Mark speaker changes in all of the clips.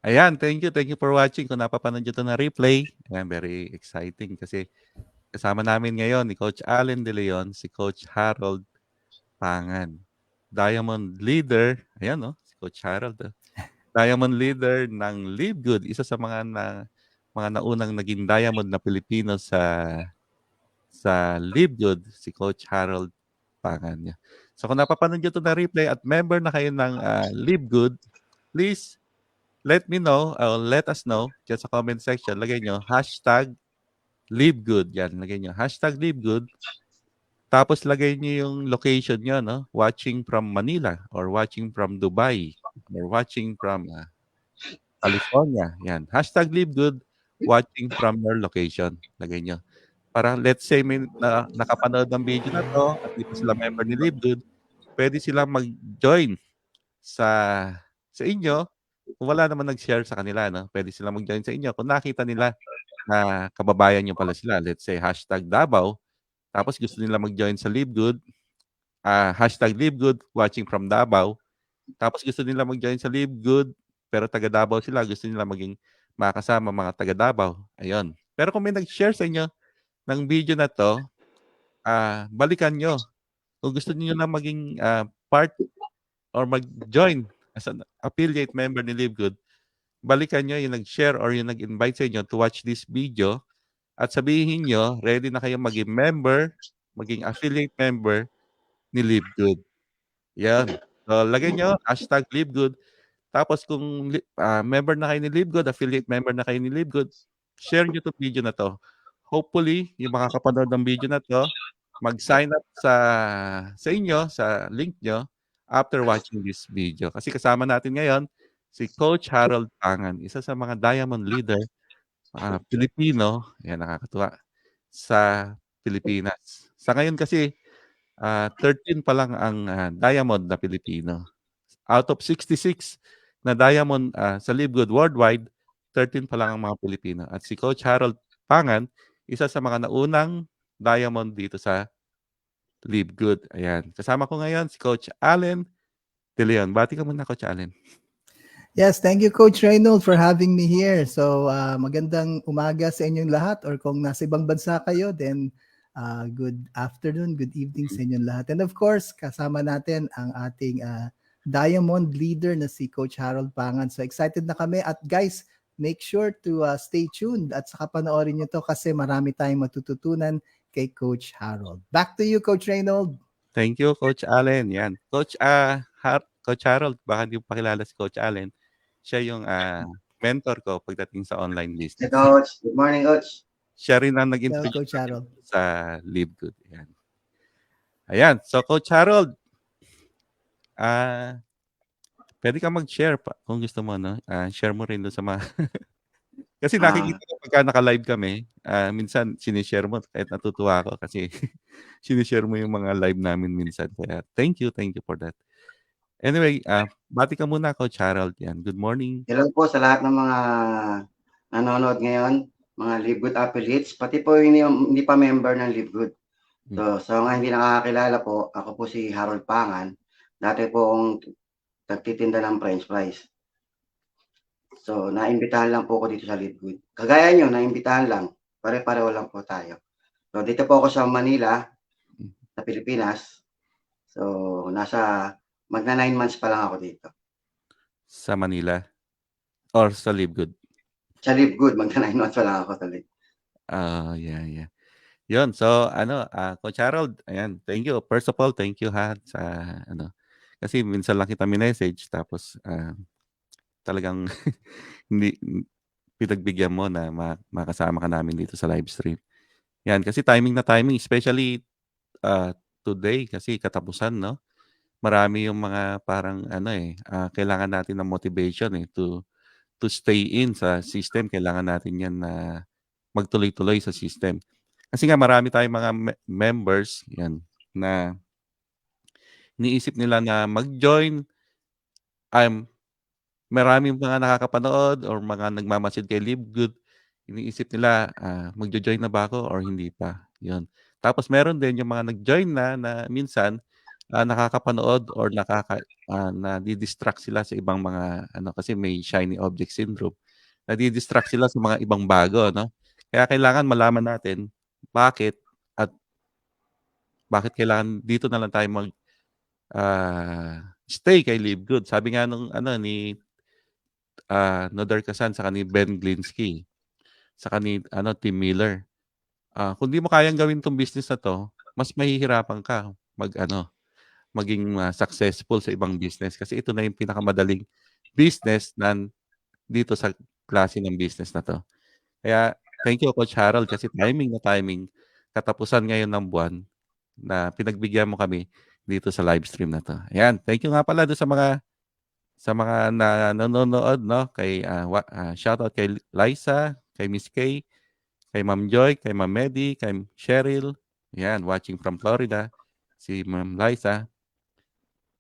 Speaker 1: Ayan, thank you for watching. Kung napapanood niyo 'to na replay, ayan, very exciting kasi kasama namin ngayon ni Coach Allen De Leon, si Coach Harold Pangan. Diamond leader, ayan 'no, si Coach Harold, Diamond leader ng Live Good, isa sa mga naunang naging diamond na Pilipino sa Live Good, si Coach Harold Pangan. Yeah. So kung napapanood niyo 'to na replay at member na kayo ng Live Good, please let me know or let us know dyan sa comment section. Lagay nyo, hashtag LiveGood. Yan, lagay nyo, hashtag LiveGood. Tapos lagay nyo yung location nyo, no? Watching from Manila or watching from Dubai or watching from California. Yan, hashtag LiveGood, watching from your location. Lagay nyo. Para let's say may nakapanood ng video na to at di pa sila member ni LiveGood, pwede silang mag-join sa inyo. Kung wala naman nag-share sa kanila, no? Pwede silang mag-join sa inyo. Kung nakita nila na kababayan niyo pala sila, let's say hashtag Davao, tapos gusto nila mag-join sa LiveGood, hashtag LiveGood, watching from Davao, tapos gusto nila mag-join sa LiveGood, pero taga Davao sila, gusto nila maging makasama mga taga Davao. Ayun. Pero kung may nag-share sa inyo ng video na to, balikan nyo. Kung gusto niyo na maging part or mag-join as an affiliate member ni LiveGood, balikan nyo yung nag-share or yung nag-invite sa inyo to watch this video at sabihin nyo, ready na kayo maging member, maging affiliate member ni LiveGood. Yan. So, lagay nyo, hashtag LiveGood. Tapos kung member na kayo ni LiveGood, affiliate member na kayo ni LiveGood, share nyo itong video na to. Hopefully, yung makakapanood ng video na to, mag-sign up sa inyo, sa link nyo, after watching this video. Kasi kasama natin ngayon, si Coach Harold Pangan, isa sa mga diamond leader, Pilipino, yan nakakatuwa, sa Pilipinas. Sa ngayon kasi, 13 pa lang ang diamond na Pilipino. Out of 66 na diamond sa Live Good Worldwide, 13 pa lang ang mga Pilipino. At si Coach Harold Pangan, isa sa mga naunang diamond dito sa Live Good. Ayan. Kasama ko ngayon si Coach Allen De Leon. Bati ka muna, Coach Allen.
Speaker 2: Yes, thank you Coach Reynold for having me here. So magandang umaga sa inyong lahat or kung nasa ibang bansa kayo, then good afternoon, good evening sa inyong lahat. And of course, kasama natin ang ating diamond leader na si Coach Harold Pangan. So excited na kami at guys, make sure to stay tuned at saka panoorin nyo to kasi marami tayong matututunan kay Coach Harold. Back to you, Coach Reynold.
Speaker 1: Thank you, Coach Allen. Yan. Coach, Coach Harold, baka hindi mo pakilala si Coach Allen. Siya yung mentor ko pagdating sa online business.
Speaker 3: Hey, Coach. Good morning, Coach.
Speaker 1: Siya rin ang
Speaker 2: Hello,
Speaker 1: nag-introduce
Speaker 2: Coach Harold.
Speaker 1: sa Live Good. Ayan. Ayan. So, Coach Harold, pwede ka mag-share pa kung gusto mo, no? Share mo rin doon sa mga... Kasi nakikita ko pagka naka-live kami, minsan sinishare mo kahit natutuwa ako kasi sinishare mo yung mga live namin minsan. Kaya thank you for that. Anyway, bati ka muna, Coach Harold. Yan. Good morning.
Speaker 3: Hello po sa lahat ng mga nanonood ngayon, mga Live Good affiliates, pati po yung hindi pa member ng Live Good. So nga hindi nakakakilala po, ako po si Harold Pangan. Dati po akong nagtitinda ng french fries. So naimbitahan lang po ako dito sa Live Good. Kagaya nyo, naimbitahan lang. Pare-pareho lang po tayo. So dito po ako sa Manila, sa Pilipinas. So magna 9 months pa lang ako dito.
Speaker 1: Sa Manila? Or sa Live Good?
Speaker 3: Sa Live Good, magna 9 months pa lang ako sa Live.
Speaker 1: Yeah. Yun, so Coach Harold, ayan, thank you. First of all, thank you sa kasi minsan lang kita message tapos talagang hindi pinagbigyan mo na makasama ka namin dito sa live stream. Yan, kasi timing na timing, especially today kasi katapusan, no? Marami yung mga parang kailangan natin ng motivation to stay in sa system. Kailangan natin yan na magtuloy-tuloy sa system. Kasi nga marami tayong mga members yan na iniisip nila na mag-join. Maraming mga nakakapanood or mga nagmamasid kay Live Good. Iniisip nila magjo-join na ba ako or hindi pa. Yun. Tapos meron din yung mga nag-join na minsan nakakapanood or nadi-distract sila sa ibang mga ano, kasi may shiny object syndrome. Nadi-distract sila sa mga ibang bago, no? Kaya kailangan malaman natin bakit at bakit kailangan dito na lang tayo stay kay Live Good. Sabi nga nung ano ni Nodar Kasan sa ni Ben Glinsky, sa ni Tim Miller. Kung di mo kayang gawin 'tong business na 'to, mas mahihirapan ka maging successful sa ibang business kasi ito na yung pinakamadaling business dito sa klase ng business na 'to. Kaya thank you Coach Harold kasi timing na timing, katapusan ngayon ng buwan na pinagbigyan mo kami dito sa live stream na 'to. Ayan, thank you nga pala do'n sa mga nanonood, no, kay shoutout kay Liza, kay Miss Kay, kay Ma'am Joy, kay Ma'am Medi, kay Cheryl, ayan, watching from Florida, si Ma'am Liza.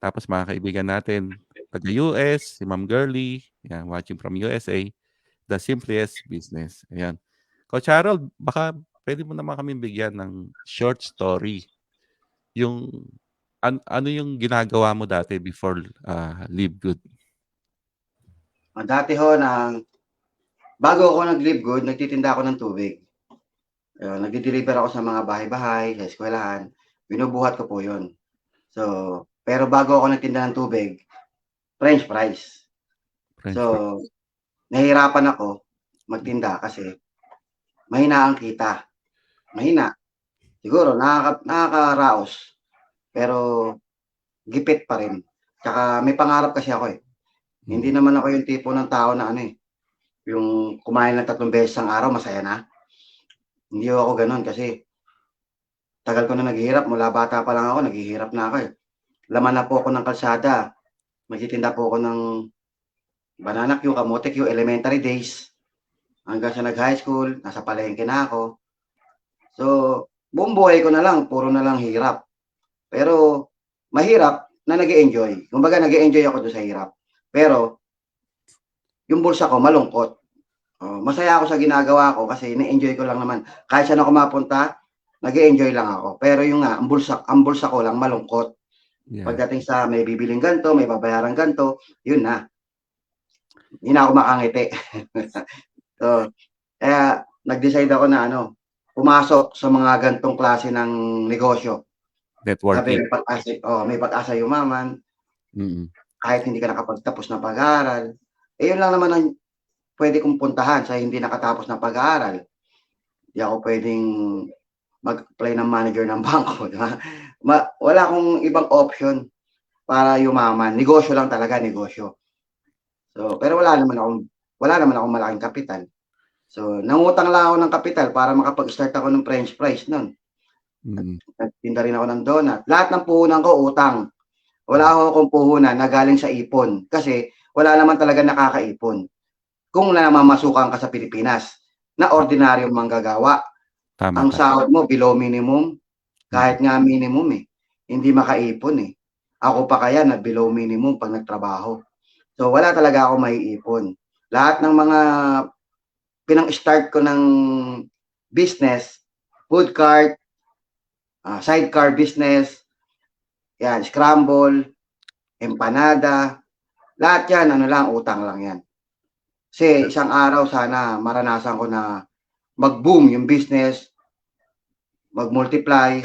Speaker 1: Tapos mga kaibigan natin taga-US, si Ma'am Girly, ayan, watching from USA, The Simplest Business. Ayan. Coach Harold, baka pwede mo naman kami bigyan ng short story. Yung ano yung ginagawa mo dati before Live Good?
Speaker 3: Dati ho, bago ako nag-Live Good, nagtitinda ako ng tubig. Nagdi-deliver ako sa mga bahay-bahay, sa eskwelahan. Binubuhat ko po yun. So, pero bago ako nagtinda ng tubig, French fries. So, nahihirapan ako magtinda kasi mahina ang kita. Mahina. Siguro, nakakaraos. Pero, gipit pa rin. Tsaka may pangarap kasi ako eh. Hindi naman ako yung tipo ng tao na yung kumain ng 3 beses ang araw, masaya na. Hindi ako ganun kasi tagal ko na naghihirap. Mula bata pa lang ako, naghihirap na ako eh. Laman na po ako ng kalsada. Magtitinda po ako ng banana Q, kamote Q, elementary days. Hanggang sa nag-high school, nasa palengke na ako. So, buong buhay ko na lang, puro na lang hirap. Pero, mahirap na nag-e-enjoy. Kumbaga, nag-e-enjoy ako doon sa hirap. Pero, yung bulsa ko, malungkot. Masaya ako sa ginagawa ko kasi na-enjoy ko lang naman. Kahit saan ako mapunta, nag-e-enjoy lang ako. Pero yung nga, ang bulsa ko lang malungkot. Yeah. Pagdating sa may bibiling ganito, may babayaran ganito, yun na. Hindi na ako makangiti. So, kaya nag-decide ako na pumasok sa mga gantong klase ng negosyo.
Speaker 1: Networking.
Speaker 3: Sabi, may pag-asa yumaman. Kahit hindi ka nakapagtapos ng pag-aaral. Yun lang naman ang pwede kong puntahan sa hindi nakatapos ng pag-aaral. Hindi ako pwedeng mag-play ng manager ng bangko. Diba? Wala akong ibang option para yumaman. Negosyo lang talaga, negosyo. So, pero wala naman akong malaking kapital. So, nangutang lang ako ng kapital para makapag-start ako ng French fries noon. Nagtinda rin ako ng donut. Lahat ng puhunan ko, utang. Wala akong puhunan na galing sa ipon. Kasi wala naman talaga nakakaipon. Kung namamasukan ka sa Pilipinas, na ordinaryong manggagawa. Tama, ang sahod mo below minimum, kahit nga minimum hindi makaipon Ako pa kaya na below minimum pag nagtrabaho. So wala talaga ako maiipon. Lahat ng mga pinang-start ko ng business, food cart, sidecar business, yan, scramble, empanada, lahat yan, utang lang yan. Kasi isang araw sana maranasan ko na mag-boom yung business, mag-multiply,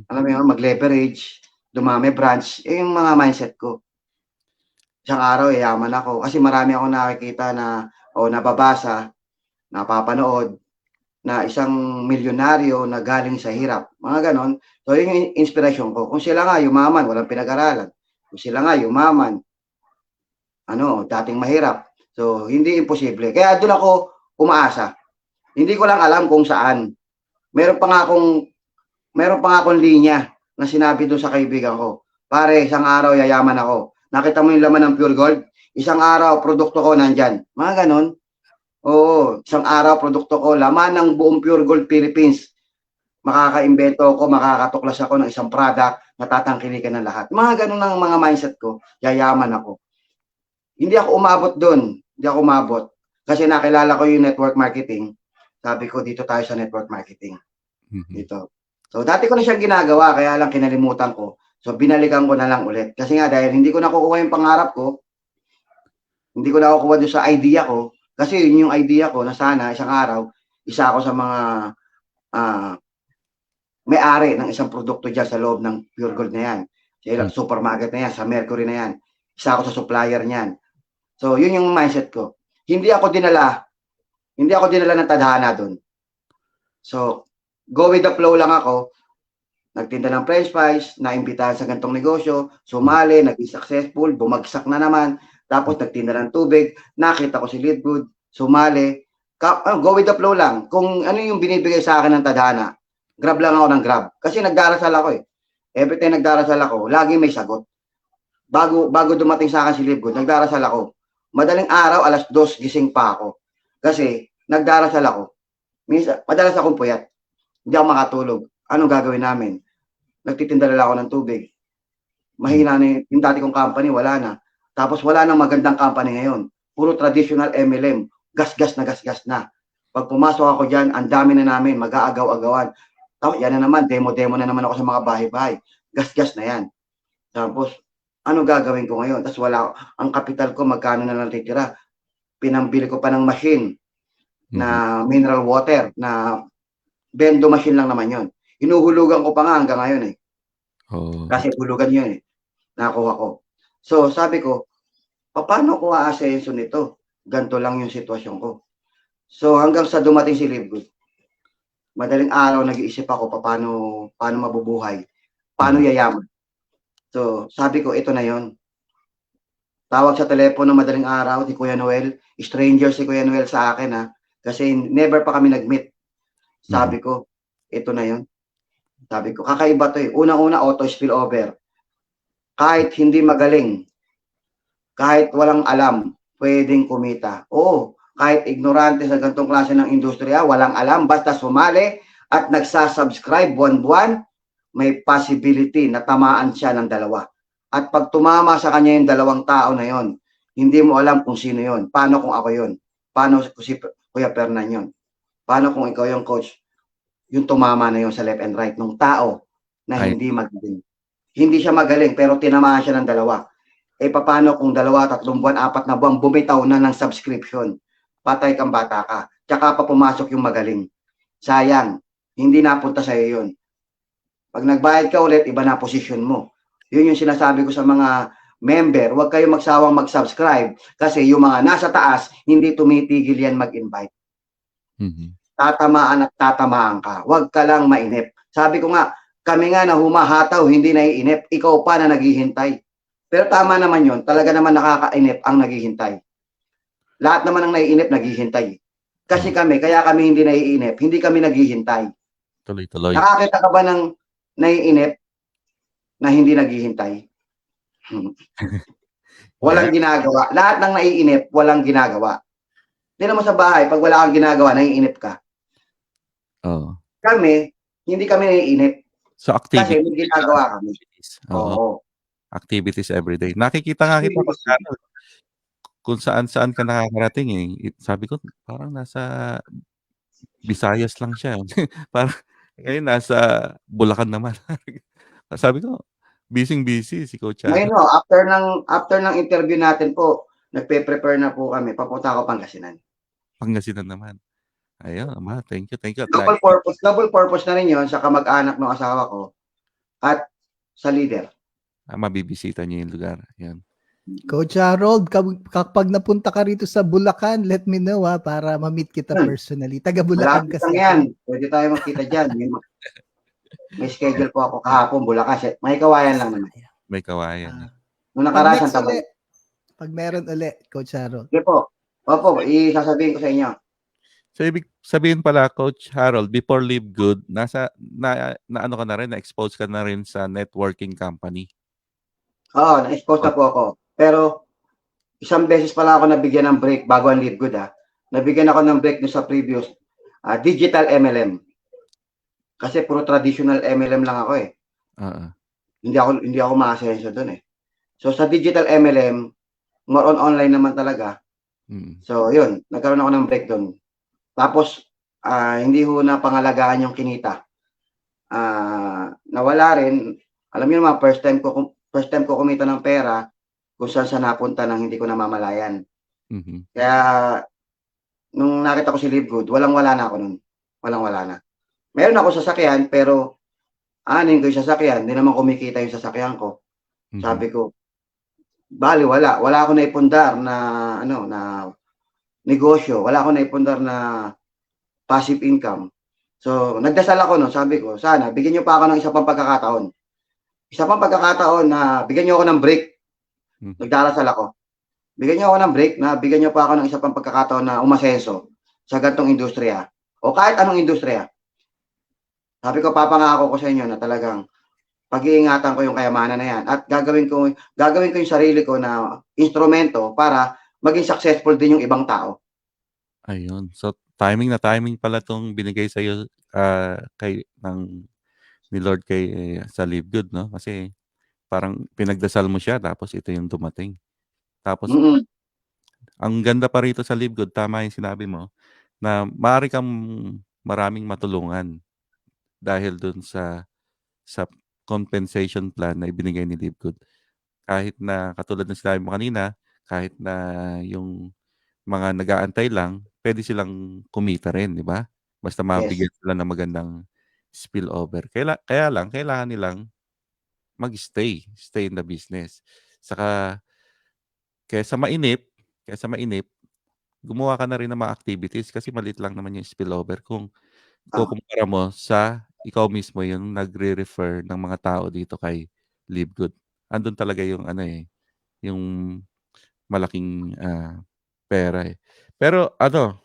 Speaker 3: alam mo yun, mag-leverage, dumami branch, yung mga mindset ko. Isang araw, yaman ako. Kasi marami akong nakikita nababasa, napapanood, na isang milyonaryo na galing sa hirap. Mga ganon. So, yun yung inspirasyon ko. Kung sila nga yumaman, walang pinag-aralan. Kung sila nga yumaman, dating mahirap. So, hindi imposible. Kaya doon ako umaasa. Hindi ko lang alam kung saan. Meron pa nga akong linya na sinabi doon sa kaibigan ko. Pare, isang araw yayaman ako. Nakita mo yung laman ng Pure Gold? Isang araw, produkto ko nandyan. Mga ganon. Oo, isang araw, produkto ko, laman ng buong Pure Gold Philippines. Makaka-imbento ako, makakatuklas ako ng isang product, natatangkilikan ng lahat. Mga ganon ang mga mindset ko. Yayaman ako. Hindi ako umabot doon. Hindi ako umabot. Kasi nakilala ko yung network marketing. Sabi ko, dito tayo sa network marketing. Dito. So, dati ko na siyang ginagawa, kaya lang kinalimutan ko. So, binalikan ko na lang ulit. Kasi nga, dahil hindi ko nakukuha yung pangarap ko, hindi ko nakukuha doon sa idea ko, kasi yun yung idea ko na sana isang araw, isa ako sa mga may-ari ng isang produkto dyan sa loob ng Pure Gold na yan. Sa ilang supermarket na yan, sa Mercury na yan. Isa ako sa supplier niyan. So, yun yung mindset ko. Hindi ako dinala ng tadhana doon. So, go with the flow lang ako. Nagtinda ng french fries, naimbitahan sa gantong negosyo, sumali, naging successful, bumagsak na naman, tapos nagtinda ng tubig, nakita ko si Lidgood, sumali, go with the flow lang. Kung ano yung binibigay sa akin ng tadhana, grab lang ako ng grab. Kasi nagdarasal ako eh. Every time nagdarasal ako, lagi may sagot. Bago dumating sa akin si Lidgood, nagdarasal ako. Madaling araw, 2:00, gising pa ako. Kasi nagdarasal ako. Minsan, madalas akong puyat. Hindi ako makatulog. Anong gagawin namin? Nagtitinda lang ako ng tubig. Mahina na yung dati kong company, wala na. Tapos wala nang magandang company ngayon. Puro traditional MLM. Gas-gas na. Pag pumasok ako dyan, ang dami na namin, mag-aagaw-agawan. Tapos yan na naman, demo-demo na naman ako sa mga bahay-bahay. Gas-gas na yan. Tapos, ano gagawin ko ngayon? Tapos wala, ang kapital ko, magkano na lang titira? Pinambili ko pa ng machine na mineral water, na bendo machine lang naman yon. Hinuhulugan ko pa nga hanggang ngayon eh. Kasi hulugan yun eh. Nakuha ko. So, sabi ko, paano ko aasenso nito? Ganto lang yung sitwasyon ko. So, hanggang sa dumating si Lidgood, madaling araw nag-iisip ako paano mabubuhay, paano yayaman. So, sabi ko, ito na yon. Tawag sa telepono madaling araw si Kuya Noel, stranger si Kuya Noel sa akin ha, kasi never pa kami nag-meet. Sabi ko, ito na yon. Sabi ko, kakaiba to eh. Una-una, auto spillover. Kahit hindi magaling, kahit walang alam, pwedeng kumita. Oo, kahit ignorante sa ganitong klase ng industriya, walang alam, basta sumali at nagsasubscribe buwan-buwan, may possibility na tamaan siya ng dalawa. At pag tumama sa kanya yung dalawang tao na yon, hindi mo alam kung sino yon. Paano kung ako yon? Paano kung si Kuya Fernan yon? Paano kung ikaw yung coach? Yung tumama na yon sa left and right ng tao na hindi magaling. Hindi siya magaling pero tinamaan siya ng dalawa. Eh paano kung 2, 3 buwan, 4 na buwan bumitaw na ng subscription? Patay kang bata ka. Tsaka pa pumasok yung magaling. Sayang, hindi napunta sa iyo yun. Pag nagbayad ka ulit, iba na posisyon mo. Yun yung sinasabi ko sa mga member, huwag kayo magsawang mag-subscribe kasi yung mga nasa taas, hindi tumitigil yan mag-invite. Tatamaan at tatamaan ka. Huwag ka lang mainip. Sabi ko nga, kami nga na humahataw, hindi naiinip. Ikaw pa na naghihintay. Pero tama naman yun. Talaga naman nakakainip ang naghihintay. Lahat naman ang naiinip, naghihintay. Kasi kaya kami hindi naiinip. Hindi kami naghihintay.
Speaker 1: Tuloy-tuloy.
Speaker 3: Nakakita ka ba ng naiinip na hindi naghihintay? Walang ginagawa. Lahat ng naiinip, walang ginagawa. Hindi naman sa bahay, pag wala kang ginagawa, naiinip ka. Kami, hindi kami naiinip.
Speaker 1: So, activity.
Speaker 3: Kasi may ginagawa kami. Oo.
Speaker 1: Activities everyday. Nakikita nga kita kung saan-saan ka nakakarating eh. Sabi ko, parang nasa Visayas lang siya. Parang ngayon nasa Bulacan naman. Sabi ko, busy si Coach Harold.
Speaker 3: Ngayon after ng interview natin po, nagpe-prepare na po kami. Papunta ako Pangasinan.
Speaker 1: Pangasinan naman. Ayun, ama, thank you.
Speaker 3: Double purpose na rin yun sa kamag-anak ng asawa ko at sa leader.
Speaker 1: Mabibisita niyo yung lugar. Yan.
Speaker 2: Coach Harold, kapag napunta ka rito sa Bulacan, let me know para ma-meet kita personally. Taga Bulacan
Speaker 3: Malapit
Speaker 2: kasi.
Speaker 3: lang yan. Pwede tayo magkita dyan. May schedule po ako kahapon, Bulacan. May kawayan lang naman.
Speaker 1: May kawayan.
Speaker 3: Nung nakarasan tayo.
Speaker 2: Pag meron ulit, Coach Harold.
Speaker 3: Sige po. Opo, isasabihin ko sa inyo.
Speaker 1: So, ibig sabihin pala, Coach Harold, before Live Good, na ano ka na rin, na-expose ka na rin sa networking company.
Speaker 3: Oo, na-expose na po ako. Pero, isang beses pala ako nabigyan ng break bago ang Live Good Nabigyan ako ng break sa previous digital MLM. Kasi puro traditional MLM lang ako eh. Hindi ako ma-asenso doon eh. So, sa digital MLM, more on online naman talaga. So, yun, nagkaroon ako ng break doon. Tapos, hindi ho na pangalagaan yung kinita. Nawala rin, Alam niyo naman, first time ko kumita ng pera kung saan napunta nang hindi ko namamalayan.
Speaker 1: Mhm.
Speaker 3: Kaya nung nakita ko si Live Good, walang-wala na ako nun. Walang-wala na. Meron ako sasakyan pero aanhin ko yung sasakyan, hindi naman kumikita yung sasakyan ko.
Speaker 1: Mhm.
Speaker 3: Sabi ko, wala. Wala akong naipundar na ano na negosyo, wala akong naipundar na passive income. So, nagdasal ako no, sabi ko, sana bigyan niyo pa ako ng isa pang pagkakataon. Isa pang pagkakataon na bigyan niyo ako ng break.
Speaker 1: Mhm.
Speaker 3: Nagdarasal ako. Bigyan niyo ako ng break na bigyan niyo pa ako ng isa pang pagkakataon na umasenso sa ganitong industriya o kahit anong industriya. Sabi ko, papangako ko sa inyo na talagang pag-iingatan ko yung kayamanan na yan at gagawin ko yung sarili ko na instrumento para maging successful din yung ibang tao.
Speaker 1: Ayun. So, timing na timing pala 'tong binigay sa'yo, kay ni Lord sa Live Good 'no? Kasi parang pinagdasal mo siya tapos ito yung dumating. Tapos
Speaker 3: Mm.
Speaker 1: ang ganda pa rito sa Live Good, tama yung sinabi mo, na maaari kang maraming matulungan dahil dun sa compensation plan na ibinigay ni Live Good. Kahit na katulad ng sinabi mo kanina, kahit na yung mga nag-aantay lang, puwede silang kumita rin, 'di ba? Basta
Speaker 3: Yes.
Speaker 1: mabigyan sila ng magandang spillover. Kaya lang kailangan nilang stay in the business. Saka kaysa mainip, gumawa ka na rin ng mga activities kasi maliit lang naman yung spillover kung
Speaker 3: Ah,
Speaker 1: ikukumpara mo sa ikaw mismo yung nagre-refer ng mga tao dito kay Live Good. Andun talaga yung ano, yung malaking, pera, eh. Pero ano,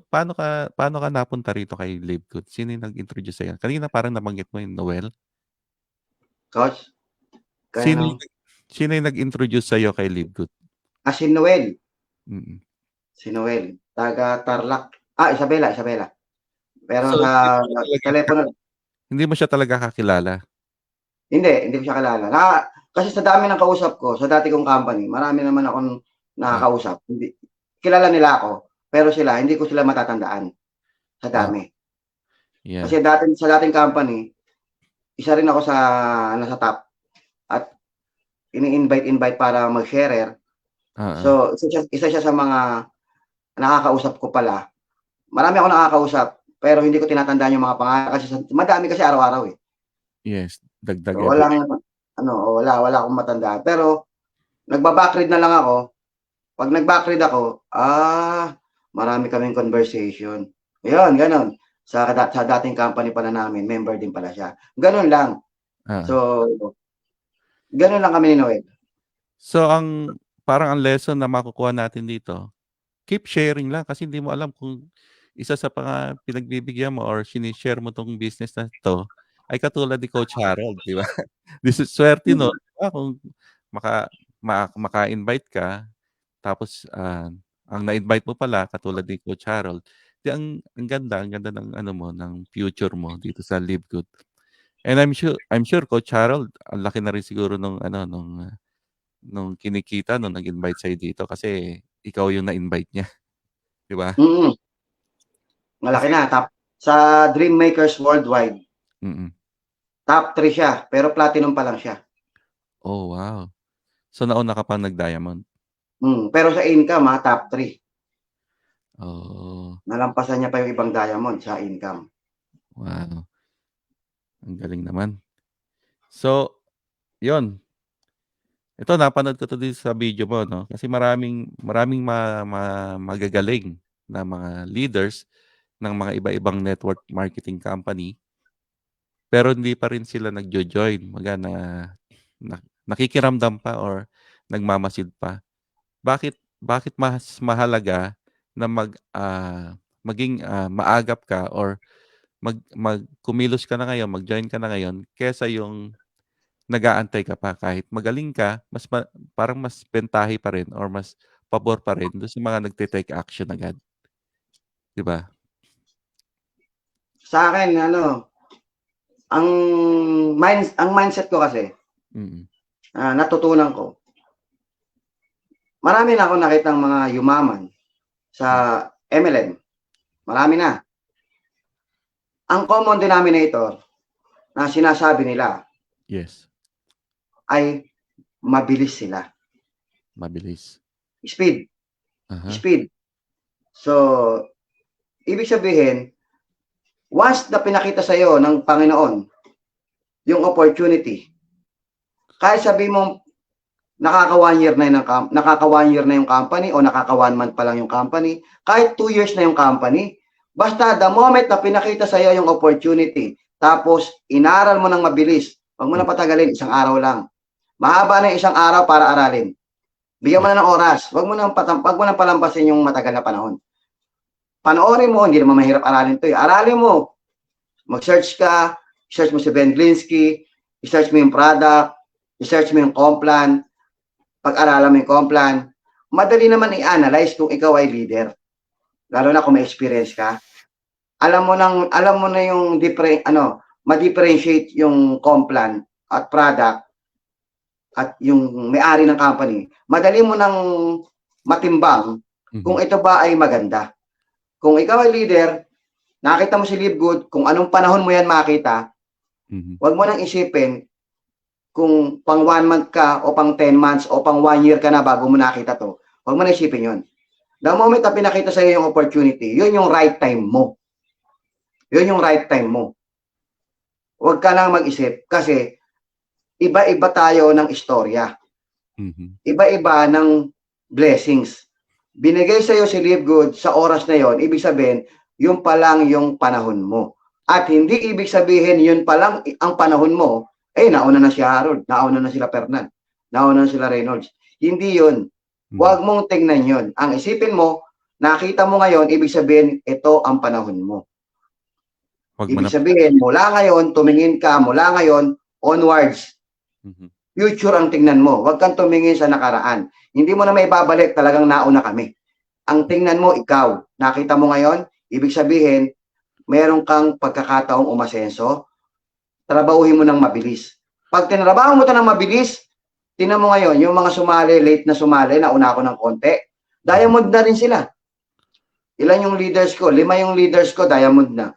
Speaker 1: paano ka napunta rito kay Live Good? Sino yung nag-introduce sa'yo? Kanina parang nabanggit mo yung Noel.
Speaker 3: Coach, kaya
Speaker 1: Sino yung
Speaker 3: naman.
Speaker 1: sino yung nag-introduce sa'yo kay Live Good?
Speaker 3: Si Noel.
Speaker 1: Mm.
Speaker 3: Si Noel. Taga Tarlac. Isabela. Pero
Speaker 1: So,
Speaker 3: sa telepono,
Speaker 1: hindi mo siya talaga kakilala?
Speaker 3: hindi ko siya kilala. Kasi sa dami ng kausap ko, sa dati kong company, marami naman akong
Speaker 1: Ah,
Speaker 3: nakakausap. Hindi, kilala nila ako, pero hindi ko sila matatandaan sa
Speaker 1: ah,
Speaker 3: dami.
Speaker 1: yeah.
Speaker 3: Kasi sa dating company, isa rin ako sa nasa top at ini-invite para mag-sharer.
Speaker 1: Oo.
Speaker 3: So, isa siya sa mga nakakausap ko pala. Marami akong nakakausap, pero hindi ko tinatandaan yung mga pangalan kasi madami kasi araw-araw eh.
Speaker 1: Yes, dagdag
Speaker 3: So,
Speaker 1: every
Speaker 3: wala akong matandaan. Pero nagba-backread na lang ako. Pag nag-backread ako, marami kaming conversation. Ayun, gano'n. Sa dating company pala namin, member din pala siya. Gano'n lang.
Speaker 1: oo.
Speaker 3: So, gano'n lang kami ni Noel.
Speaker 1: So, parang ang lesson na makukuha natin dito, keep sharing lang kasi hindi mo alam kung isa sa mga pinagbibigyan mo or shine-share mo 'tong business na 'to ay katulad ni Coach Harold, 'di ba? Swerte nun,
Speaker 3: Mm.
Speaker 1: 'di ba, kung maka-invite ka tapos, ang na-invite mo pala katulad ni Coach Harold, 'di ang ganda ng ano mo, ng future mo dito sa Live Good. And I'm sure Coach Harold ang laki na rin siguro nung ano, nung kinikita nung nag-invite sa'yo dito kasi ikaw yung na-invite niya, 'di ba?
Speaker 3: Mm, malaki
Speaker 1: Kasi
Speaker 3: na. Sa Dream Makers Worldwide,
Speaker 1: mm.
Speaker 3: top 3 siya, pero platinum pa lang siya.
Speaker 1: Oh, wow. So, nauna ka pang nag-diamond?
Speaker 3: Pero sa income, top 3.
Speaker 1: Oh,
Speaker 3: Nalampasan niya pa yung ibang diamond sa income.
Speaker 1: wow. Ang galing naman. So, 'yun. Ito napanood ko 'to din sa video mo 'no, kasi maraming maraming magagaling na mga leaders ng mga iba-ibang network marketing company, pero hindi pa rin sila nagjo-join. Kumbaga nakikiramdam pa or nagmamasid pa. Bakit bakit mas mahalaga na maging, maagap ka or kumilos ka na ngayon, mag-join ka na ngayon kaysa yung nag-aantay ka pa kahit magaling ka, parang mas bentahe pa rin or mas pabor pa rin dun sa mga nagte-take action agad, 'di ba?
Speaker 3: Sa akin, ang ang mindset ko kasi,
Speaker 1: Mm,
Speaker 3: natutunan ko, marami na akong nakitang mga yumaman sa
Speaker 1: hmm,
Speaker 3: MLM. Marami na. Ang common denominator na sinasabi nila,
Speaker 1: Yes.
Speaker 3: ay mabilis sila.
Speaker 1: Mabilis.
Speaker 3: Speed.
Speaker 1: Aha.
Speaker 3: Speed. So, ibig sabihin, once na pinakita sa iyo ng Panginoon yung opportunity, kahit sabi mo nakaka 1 year na yung company o nakaka 1 month pa lang yung company, kahit 2 years na yung company, basta the moment na pinakita sa iyo yung opportunity, tapos inaral mo ng mabilis, wag mo na patagalin, isang araw lang. Mahaba na isang araw para aralin. Bigyan mo na ng oras, wag mo nang palampasin yung matagal na panahon. Panoorin mo, hindi naman mahirap aralin to. Aralin mo. Mag-search ka, search mo si Ben Glinsky, i-search mo yung product, i-search mo yung Complan, pag-aralan mo yung Complan. Madali naman i-analyze kung ikaw ay leader. Lalo na kung may experience ka. Alam mo na yung ma-differentiate yung Complan at product at yung may-ari ng company. Madali mo nang matimbang kung ito ba ay maganda. Kung ikaw ay leader, nakita mo si Live Good, kung anong panahon mo yan makita, wag mo nang isipin kung pang 1 month ka o pang 10 months o pang 1 year ka na bago mo nakita to. Wag mo nang isipin yun. The moment na pinakita sa iyo yung opportunity, yun yung right time mo. Yun yung right time mo. Huwag ka nang mag-isip kasi iba-iba tayo ng istorya. Iba-iba ng blessings. Binigay sa iyo si Live Good sa oras na yon, ibig sabihin, yun pa lang yung panahon mo. At hindi ibig sabihin yun pa lang ang panahon mo, nauna na si Harold, nauna na sila Fernan, nauna na sila Reynolds. Hindi yun. Huwag mong tingnan yun. Ang isipin mo, nakita mo ngayon, ibig sabihin, ito ang panahon mo. Ibig sabihin, mula ngayon, tumingin ka, mula ngayon, onwards. Future ang tingnan mo. Huwag kang tumingin sa nakaraan. Hindi mo na may babalik, talagang nauna kami. Ang tingnan mo, ikaw. Nakita mo ngayon, ibig sabihin, meron kang pagkakataong umasenso, trabahuhin mo ng mabilis. Pag tinrabaho mo ito ng mabilis, tingnan mo ngayon, yung mga sumali, late na sumali, nauna ako ng konti, diamond na rin sila. Ilan yung leaders ko? 5 yung leaders ko, diamond na.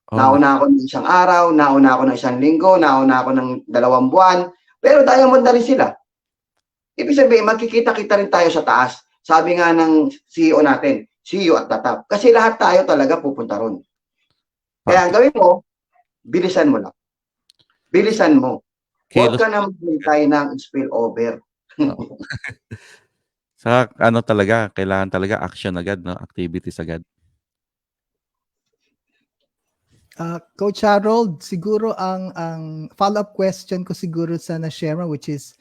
Speaker 3: Nauna ako ng isang araw, nauna ako ng isang linggo, nauna ako ng 2 buwan, pero diamond na rin sila. Ibig sabihin, magkikita-kita rin tayo sa taas. Sabi nga ng CEO natin, see you at the top. Kasi lahat tayo talaga pupunta ron. Kaya ang gawin mo, bilisan mo lang. Bilisan mo. Huwag ka na maghintay ng spillover.
Speaker 1: Sa talaga, kailangan talaga action agad, no? Activities agad.
Speaker 2: Coach Harold, siguro ang follow-up question ko siguro sa na-share mo, which is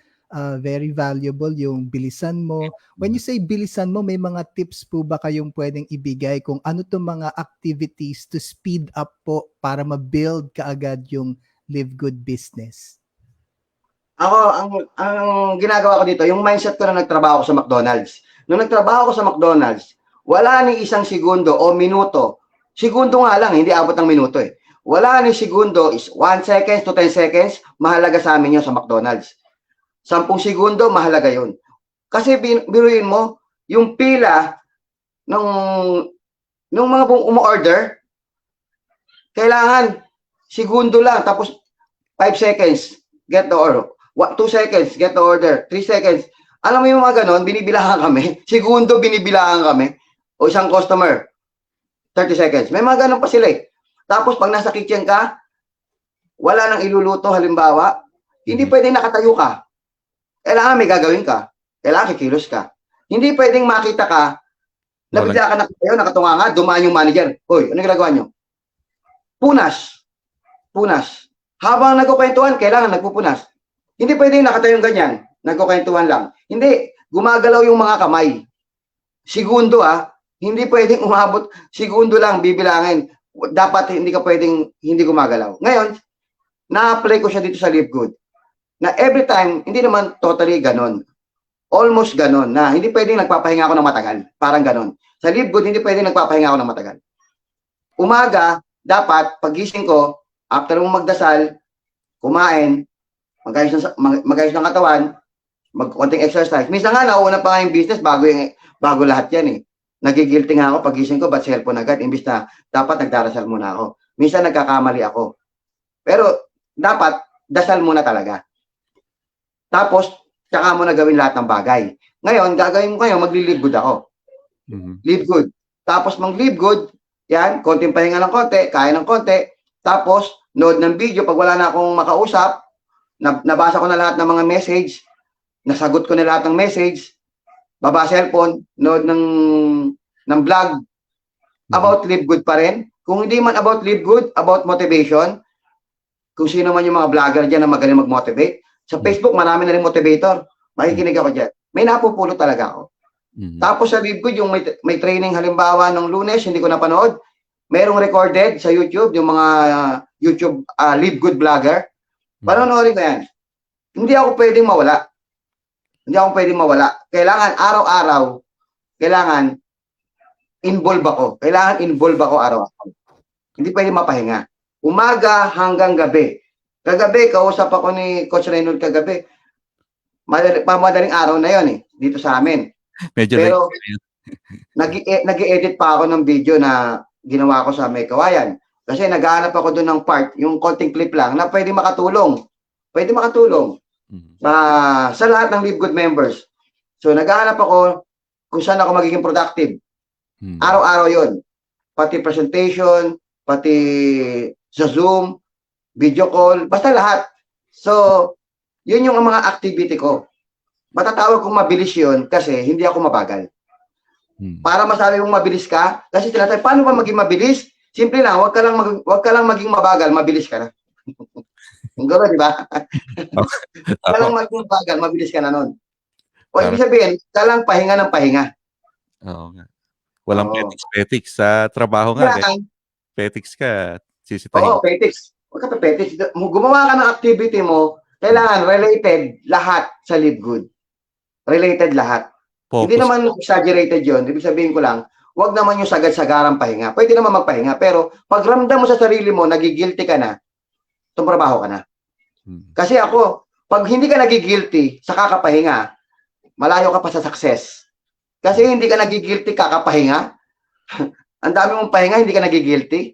Speaker 2: very valuable, yung bilisan mo. When you say bilisan mo, may mga tips po ba kayong pwedeng ibigay kung ano itong mga activities to speed up po para ma-build kaagad yung Live Good business?
Speaker 3: Ako, ang ginagawa ko dito, yung mindset ko na nagtrabaho ko sa McDonald's. Nung nagtrabaho ko sa McDonald's, wala ni isang segundo o minuto. Segundo nga lang, hindi abot ng minuto eh. Wala ni segundo is 1 seconds to 10 seconds, mahalaga sa amin yun sa McDonald's. 10 segundo, mahalaga yun. Kasi biruin mo, yung pila nung mga umu-order, kailangan segundo lang, tapos 5 seconds, get the order. 2 seconds, get the order. 3 seconds. Alam mo yung mga ganon, binibilangan kami. Segundo, binibilangan kami. O isang customer, 30 seconds. May mga ganon pa sila eh. Tapos pag nasa kitchen ka, wala nang iluluto, halimbawa, hindi pwedeng nakatayo ka. Kailangan may gagawin ka. Kailangan kikilos ka. Hindi pwedeng makita ka, na bigla ka nakatayo, nakatunganga, dumaan yung manager. Hoy, ano ginagawa nyo? Punas. Punas. Habang nagkukwentuhan, kailangan nagpupunas. Hindi pwedeng nakatayong ganyan, nagkukwentuhan lang. Hindi, gumagalaw yung mga kamay. Segundo hindi pwedeng umabot, segundo lang bibilangin. Dapat hindi ka pwedeng hindi gumagalaw. Ngayon, na-apply ko siya dito sa Live Good. Na every time, hindi naman totally ganon. Almost ganon, na hindi pwedeng nagpapahinga ako ng matagal. Parang ganon. Sa Live Good, hindi pwedeng nagpapahinga ako ng matagal. Umaga, dapat, pagising ko, after mong magdasal, kumain, magayos ng katawan, magkonting exercise. Minsan nga, nauna pa nga yung business bago lahat yan eh. Nagigilty nga ako, pagising ko, ba't cellphone agad? Imbis na, dapat nagdarasal muna ako. Minsan nagkakamali ako. Pero, dapat, dasal muna talaga. Tapos, tsaka mo na gawin lahat ng bagay. Ngayon, gagawin mo kayo, magli-live good ako. Live good. Tapos, mag-live good, yan, konting pahinga ng konti, kain ng konti, tapos, nood ng video, pag wala na akong makausap, nabasa ko na lahat ng mga message, nasagot ko na lahat ng message, baba cellphone, nood ng vlog, about live good pa rin. Kung hindi man about live good, about motivation, kung sino man yung mga vlogger dyan na magaling mag-motivate, sa Facebook, marami na rin motivator. Makikinig ako dyan. May napupulot talaga ako. Tapos sa live good, yung may training halimbawa ng Lunes, hindi ko napanood, merong recorded sa YouTube, yung mga YouTube live good vlogger. Panonoorin ko yan. Hindi ako pwedeng mawala. Kailangan araw-araw, kailangan involve ako. Araw-araw. Hindi pwedeng mapahinga. Umaga hanggang gabi. Kagabi, kausap ako ni Coach Reynold kagabi. Madaling araw na yon dito sa amin.
Speaker 1: Medyo
Speaker 3: pero nag-edit pa ako ng video na ginawa ko sa May Kawayan. Kasi naghahanap ako doon ng part, yung konting clip lang na pwede makatulong. Sa lahat ng Live Good members. So naghahanap ako kung saan ako magiging productive. Araw-araw yon. Pati presentation, pati sa Zoom, video call, basta lahat. So, yun yung mga activity ko. Matatawag kong mabilis yun kasi hindi ako mabagal. Para masabi mong mabilis ka, kasi tinatawag, paano ba maging mabilis? Simple lang, wag ka lang maging mabagal, mabilis ka na. Ang gano'n, di ba? Wag ka lang maging mabagal, mabilis ka na nun. O, ibig sabihin, ka lang pahinga ng pahinga.
Speaker 1: Oo nga. Walang petiks sa trabaho nga. Petiks ka, sisitahin.
Speaker 3: Oo, petiks. Huwag ka pa petiks. Gumawa ka ng activity mo, kailangan related lahat sa Live Good. Related lahat. Focus. Hindi naman exaggerated yon. Ibig sabihin ko lang, huwag naman yung sagad-sagarang pahinga. Pwede naman magpahinga, pero pag ramdam mo sa sarili mo, nagigilty ka na, tumrabaho ka na. Kasi ako, pag hindi ka nagigilty sa kakapahinga, malayo ka pa sa success. Kasi hindi ka nagigilty kakapahinga, ang dami mong pahinga, hindi ka nagigilty,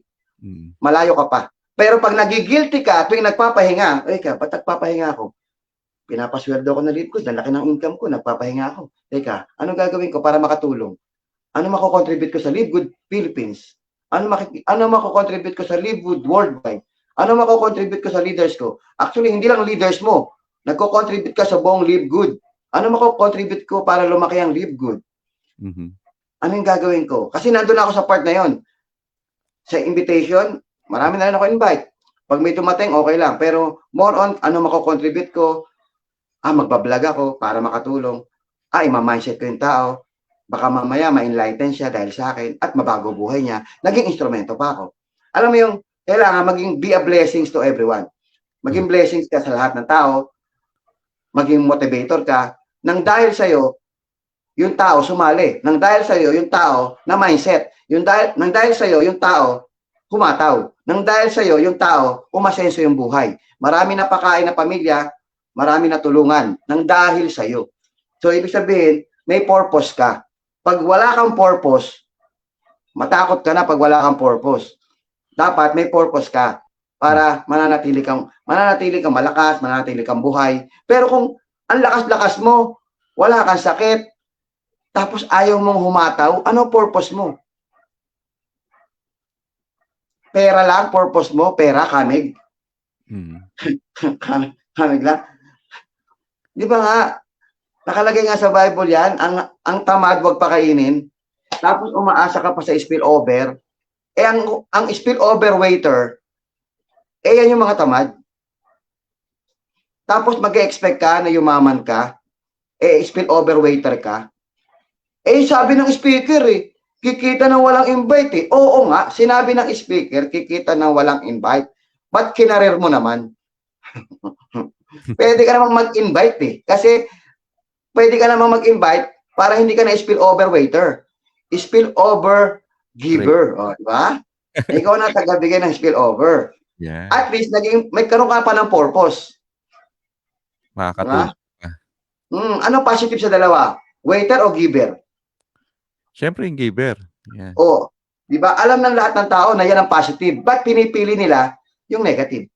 Speaker 3: malayo ka pa. Pero pag nagigilty ka, tuwing nagpapahinga, ba't nagpapahinga ako? Pinapasweldo ko na Live Good, ang laki ng income ko, nagpapahinga ako. Teka, anong gagawin ko para makatulong? Ano mako-contribute ko sa Live Good Philippines? Ano mako-contribute ko sa Live Good Worldwide? Ano mako-contribute ko sa leaders ko? Actually, hindi lang leaders mo. Nagko-contribute ka sa buong Live Good. Ano mako-contribute ko para lumaki ang Live Good? Ano yung gagawin ko? Kasi nandun ako sa part na yon. Sa invitation, marami na rin ako invite. Pag may tumating, okay lang. Pero more on, ano mako-contribute ko? Magbablog ako para makatulong. Ima-mindset ko yung tao. Baka mamaya ma-enlighten siya dahil sa akin at mabago buhay niya. Naging instrumento pa ako. Alam mo yung, kailangan maging be a blessings to everyone. Maging blessings ka sa lahat ng tao. Maging motivator ka. Nang dahil sa'yo, yung tao sumali. Nang dahil sa'yo, yung tao na mindset. Nang dahil sa'yo, yung tao humataw. Nang dahil sa'yo, yung tao umasenso yung buhay. Marami na pakain na pamilya, marami na tulungan. Nang dahil sa'yo. So, ibig sabihin, may purpose ka. Pag wala kang purpose, matakot ka na pag wala kang purpose. Dapat may purpose ka para mananatili kang malakas, mananatili kang buhay. Pero kung ang lakas-lakas mo, wala kang sakit, tapos ayaw mong humataw, ano purpose mo? Pera lang, purpose mo, pera, kamig. Kamig lang. Di ba nga, nakalagay nga sa Bible yan, ang tamad wag pakainin, tapos umaasa ka pa sa spillover, ang spillover waiter, yan yung mga tamad. Tapos mag-expect ka na yumaman ka, spillover waiter ka. Sabi ng speaker kikita ng walang invite Oo nga, sinabi ng speaker, kikita ng walang invite. Ba't kinarir mo naman? Pwede ka namang mag-invite Kasi pwede ka namang mag-invite para hindi ka na spillover waiter. Spillover giver. O, di ba? Ikaw na tagabigay ng spillover.
Speaker 1: Yeah.
Speaker 3: At least, may karoon ka pa ng purpose.
Speaker 1: Makakatulong.
Speaker 3: Ano positive sa dalawa? Waiter o giver?
Speaker 1: Siyempre yung giver. Yeah.
Speaker 3: Di ba? Alam ng lahat ng tao na yan ang positive. Ba't pinipili nila yung negative?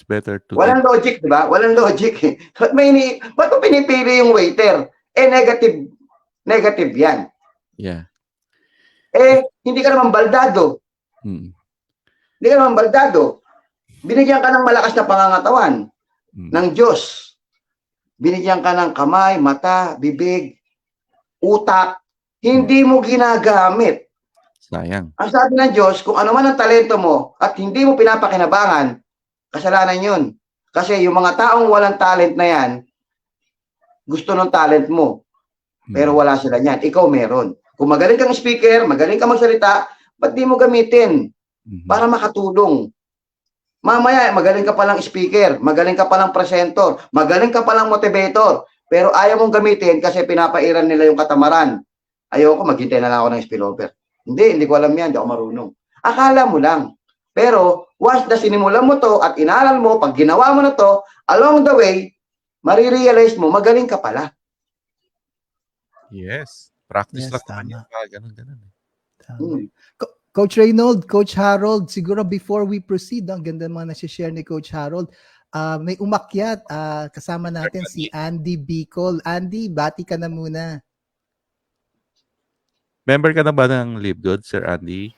Speaker 1: it's better to
Speaker 3: Walang logic, di ba? Walang logic eh. Ba't mo pinipili yung waiter? Negative yan.
Speaker 1: yeah.
Speaker 3: Hindi ka naman baldado.
Speaker 1: Mm.
Speaker 3: Hindi ka naman baldado. Binigyan ka ng malakas na pangangatawan ng Diyos. Binigyan ka ng kamay, mata, bibig, utak. Hindi mo ginagamit.
Speaker 1: Sayang.
Speaker 3: Ang sabi ng Diyos, kung ano man ang talento mo at hindi mo pinapakinabangan, kasalanan yun. Kasi yung mga taong walang talent na yan, gusto ng talent mo. Pero wala sila niyan. Ikaw meron. Kung magaling kang speaker, magaling kang magsalita, ba't di mo gamitin? Para makatulong. Mamaya, magaling ka palang speaker, magaling ka palang presenter, magaling ka palang motivator, pero ayaw mong gamitin kasi pinapairan nila yung katamaran. Ayoko, maghintay na lang ako ng spillover. Hindi ko alam yan, hindi ako marunong. Akala mo lang. Pero, once na sinimulan mo to at inaral mo, pag ginawa mo na to, along the way, marirealize mo, magaling ka pala.
Speaker 1: Yes. Practice
Speaker 2: Yes,
Speaker 1: lang
Speaker 2: tama.
Speaker 1: naman yan. Ganun.
Speaker 2: Tama. Coach Reynold, Coach Harold, siguro before we proceed, ang ganda mga nasi-share ni Coach Harold, may umakyat, kasama natin si Andy Bicol. Andy, bati ka na muna.
Speaker 1: Member ka na ba ng Live Good, Sir Andy?